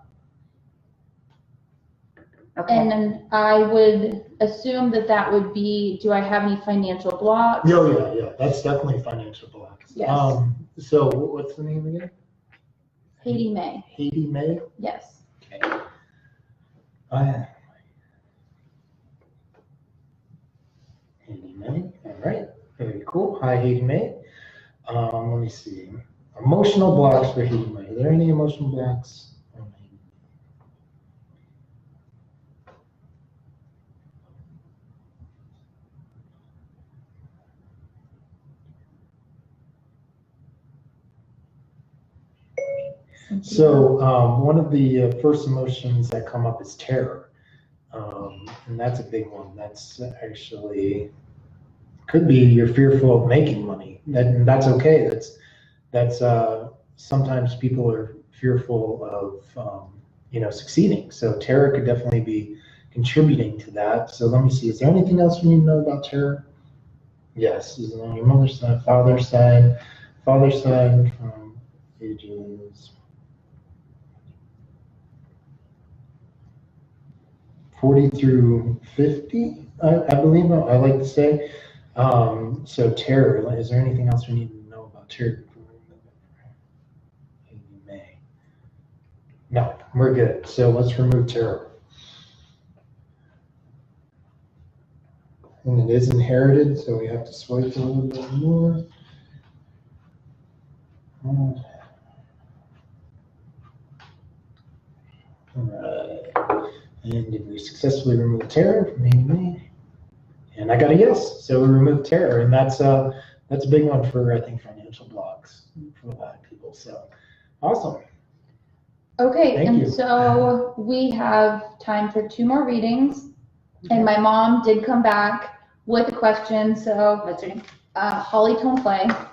S2: Okay.
S3: And then I would assume that would be, do I have any financial blocks?
S1: Yeah, that's definitely financial blocks.
S3: Yes.
S1: So what's the name again?
S3: Haiti May.
S1: Haiti May?
S3: Yes.
S1: Okay. Haiti May, all right, very cool. Hi, Haiti May. Let me see. Emotional blocks for Haiti May. Are there any emotional blocks? So one of the first emotions that come up is terror, and that's a big one. That's actually Could be you're fearful of making money, and that's okay. That's sometimes people are fearful of succeeding. So terror could definitely be contributing to that. So let me see. Is there anything else we need to know about terror? Yes. Is it on your mother's side, father's side? Father's side from ages 40 through 50, I believe. I like to say. So terror. Is there anything else we need to know about terror? May. No, we're good. So let's remove terror. And it is inherited, so we have to swipe a little bit more. All right. And did we successfully remove terror from me? And I got a yes. So we removed terror, and that's a big one for, I think, financial blocks for a lot of people. So awesome.
S3: Okay,
S1: Thank
S3: and
S1: you.
S3: so we have time for 2 more readings. And my mom did come back with a question. So
S2: What's her name?
S3: Holly Tonplay.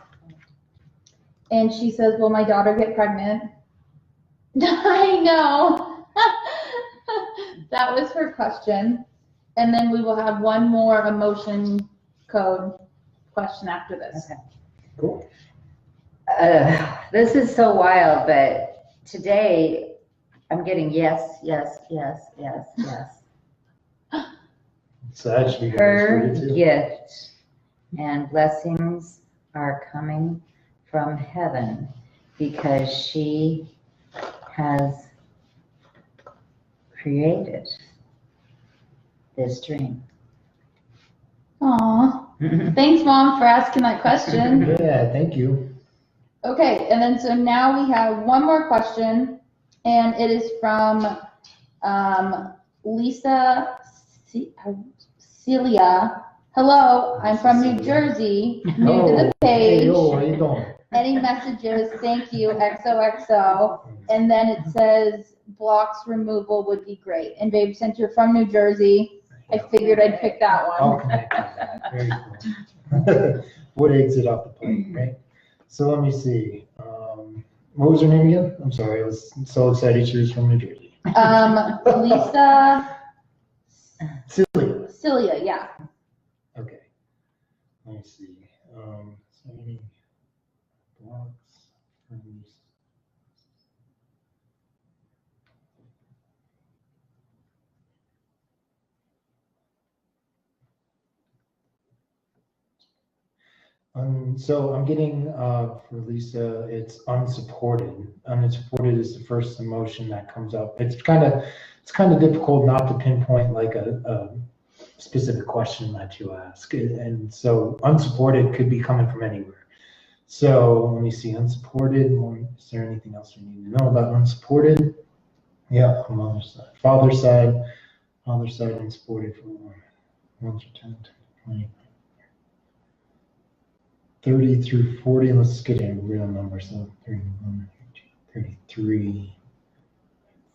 S3: And she says, will my daughter get pregnant? I know. That was her question. And then we will have one more emotion code question after this.
S2: Okay.
S1: Cool.
S2: This is so wild, but today I'm getting yes, yes, yes, yes, yes.
S1: So that should be
S2: Her
S1: good.
S2: gift and blessings are coming from heaven because she has created this dream.
S3: Aw. Thanks, Mom, for asking that question.
S1: Yeah, thank you.
S3: Okay, and then so now we have one more question, and it is from Lisa Celia. Hello, I'm from New Jersey, new to the page.
S1: Hey, yo, how you doing?
S3: Any messages? Thank you, XOXO. And then it says blocks removal would be great. And babe, since you're from New Jersey, I figured I'd pick that
S1: I'll
S3: one.
S1: connect with that. Very cool. What exit off the plate, right? So let me see. What was her name again? I'm sorry, I was so excited she was from New Jersey.
S3: Lisa
S1: Celia.
S3: yeah.
S1: Okay. Let me see. So any blocks from these? So I'm getting for Lisa, it's unsupported. Unsupported is the first emotion that comes up. It's kind of difficult not to pinpoint like a specific question that you ask, and so unsupported could be coming from anywhere. So let me see, unsupported. Is there anything else we need to know about unsupported? Yeah, mother's side, father's side unsupported for once returned 20. 30 through 40, let's get a real number. So 31, 33,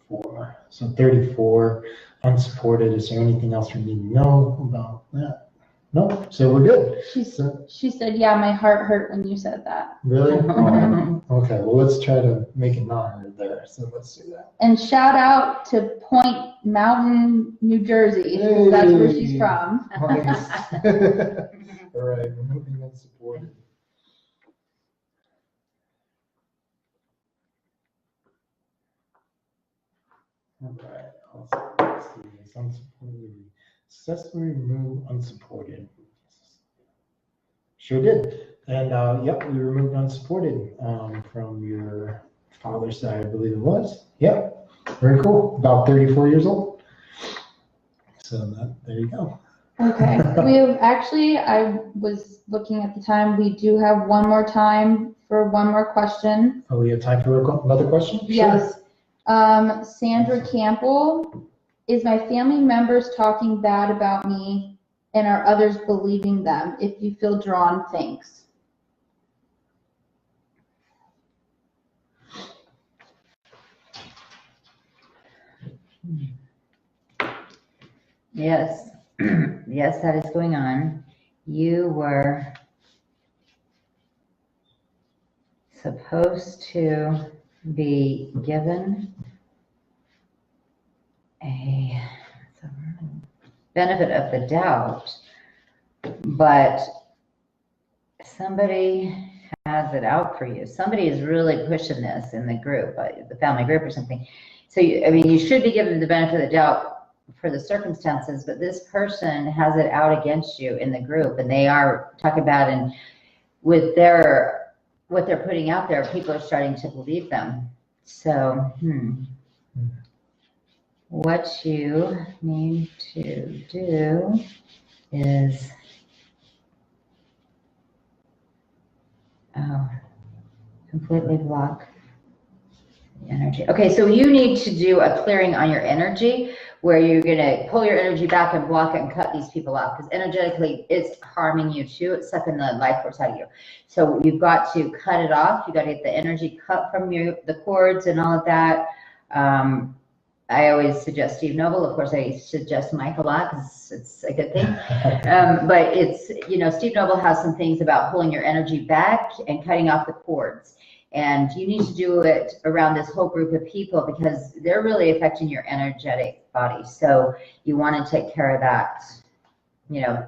S1: 4. So 34, unsupported. Is there anything else we need to know about that? No, so we're good.
S3: She said, yeah, my heart hurt when you said that.
S1: Really? Oh, okay, well, let's try to make it not hurt there. So let's do that.
S3: And shout out to Point Mountain, New Jersey.
S1: Hey.
S3: That's where she's from.
S1: Nice. All right, removing unsupported. All right, awesome. Let's see, it's unsupported. Successfully remove unsupported. Sure did. And yep, we removed unsupported from your father's side, I believe it was. Yep, very cool. About 34 years old. So there you go.
S3: Okay, we have actually, I was looking at the time, we do have one more time for one more question.
S1: Oh, we have time for another question?
S3: Yes. Sure. Sandra Campbell, is my family members talking bad about me and are others believing them? If you feel drawn, thanks.
S2: Yes, yes, that is going on. you were supposed to be given a benefit of the doubt, but somebody has it out for you. Somebody is really pushing this in the group, the family group or something. So, you should be given the benefit of the doubt for the circumstances, but this person has it out against you in the group, and they are talking about, and with what they're putting out there, people are starting to believe them. So, what you need to do is, completely block the energy. Okay, so you need to do a clearing on your energy where you're going to pull your energy back and block it and cut these people off, because energetically it's harming you too. It's sucking the life force out of you. So you've got to cut it off. You got to get the energy cut from you, the cords and all of that. I always suggest Steve Noble. Of course, I suggest Mike a lot because it's a good thing. But it's, Steve Noble has some things about pulling your energy back and cutting off the cords. And you need to do it around this whole group of people because they're really affecting your energetic body. So you want to take care of that.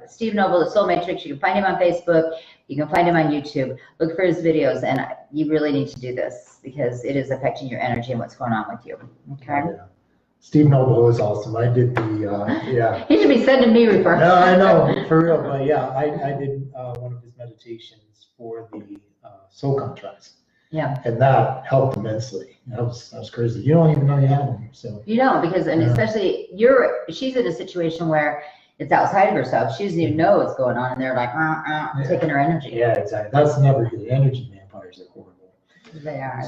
S2: Steve Noble, the Soul Matrix, you can find him on Facebook. You can find him on YouTube. Look for his videos, and you really need to do this because it is affecting your energy and what's going on with you. Okay?
S1: Yeah. Steve Noble is awesome. I did the, yeah.
S2: He should be sending me referrals.
S1: No, I know, for real. But yeah, I did one of his meditations for the soul contracts.
S2: Yeah.
S1: And that helped immensely. That was crazy. You don't even know you had them. So.
S2: You don't, because, and especially she's in a situation where it's outside of herself. She doesn't even know what's going on, and they're like, taking her energy.
S1: Yeah, exactly. That's never good. Energy vampires are horrible.
S2: They are.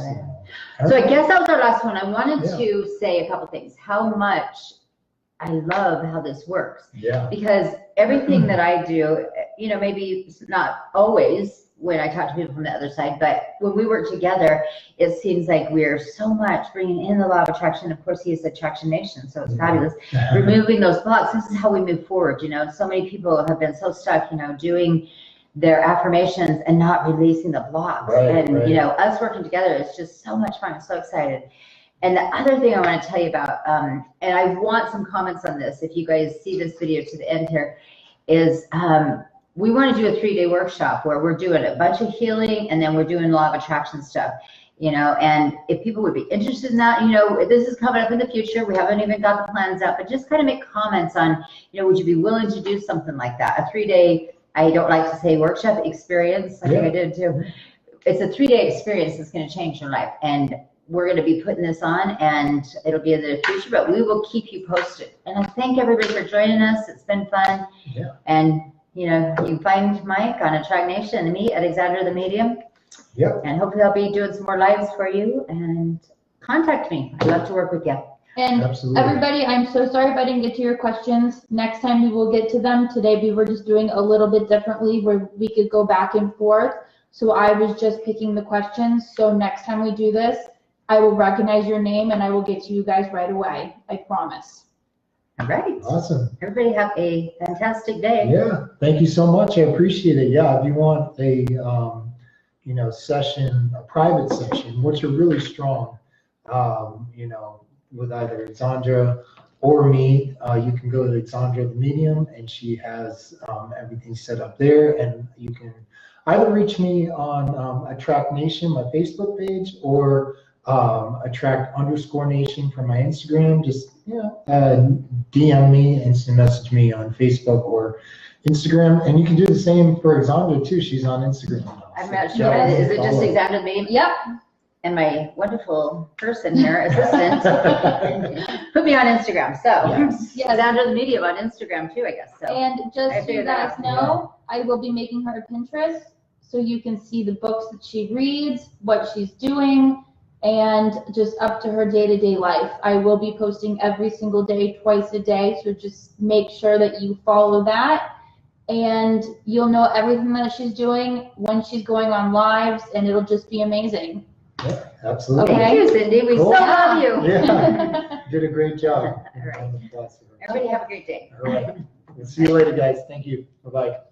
S2: So I guess that was our last one. I wanted to say a couple things. How much I love how this works.
S1: Yeah.
S2: Because everything that I do, maybe it's not always when I talk to people from the other side, but when we work together, it seems like we're so much bringing in the law of attraction. Of course, he is Attraction Nation, so it's fabulous. Removing those blocks. This is how we move forward. So many people have been so stuck, doing their affirmations and not releasing the blocks. Right. Us working together is just so much fun. I'm so excited. And the other thing I want to tell you about, and I want some comments on this, if you guys see this video to the end here, is we want to do a 3-day workshop where we're doing a bunch of healing and then we're doing law of attraction stuff, and if people would be interested in that, this is coming up in the future. We haven't even got the plans out, but just kind of make comments on, would you be willing to do something like that? A 3-day, I don't like to say workshop experience. I think I did too. It's a 3-day experience that's going to change your life. And we're going to be putting this on, and it'll be in the future, but we will keep you posted. And I thank everybody for joining us. It's been fun. Yeah. And, you can find Mike on Attract Nation and me at Xandra The Medium. Yep. And hopefully I'll be doing some more lives for you, and contact me. I'd love to work with you.
S3: And everybody, I'm so sorry if I didn't get to your questions. Next time we will get to them. Today we were just doing a little bit differently where we could go back and forth. So I was just picking the questions. So next time we do this, I will recognize your name and I will get to you guys right away. I promise.
S2: All right.
S1: Awesome.
S2: Everybody have a fantastic day.
S1: Yeah. Thank you so much. I appreciate it. Yeah. If you want a, session, a private session, which are really strong, with either Xandra or me, you can go to Xandra The Medium, and she has everything set up there, and you can either reach me on Attract Nation, my Facebook page, or Attract_Nation from my Instagram. Just DM me, instant message me on Facebook or Instagram, and you can do the same for Xandra too. She's on Instagram now.
S2: I'm not sure. Is it just Xandra The Medium? Yep. And my wonderful person here, assistant, put me on Instagram. So, Xandra The Medium on Instagram too, I guess. So.
S3: And just so you guys know, I will be making her a Pinterest so you can see the books that she reads, what she's doing, and just up to her day-to-day life. I will be posting every single day, twice a day, so just make sure that you follow that. And you'll know everything that she's doing when she's going on lives, and it'll just be amazing.
S1: Yeah, absolutely.
S2: Okay. Thank you, Cindy. We so love you.
S1: Yeah, did a great job.
S2: All right. Everybody have a great day.
S1: All right. We'll see you later, guys. Thank you. Bye-bye.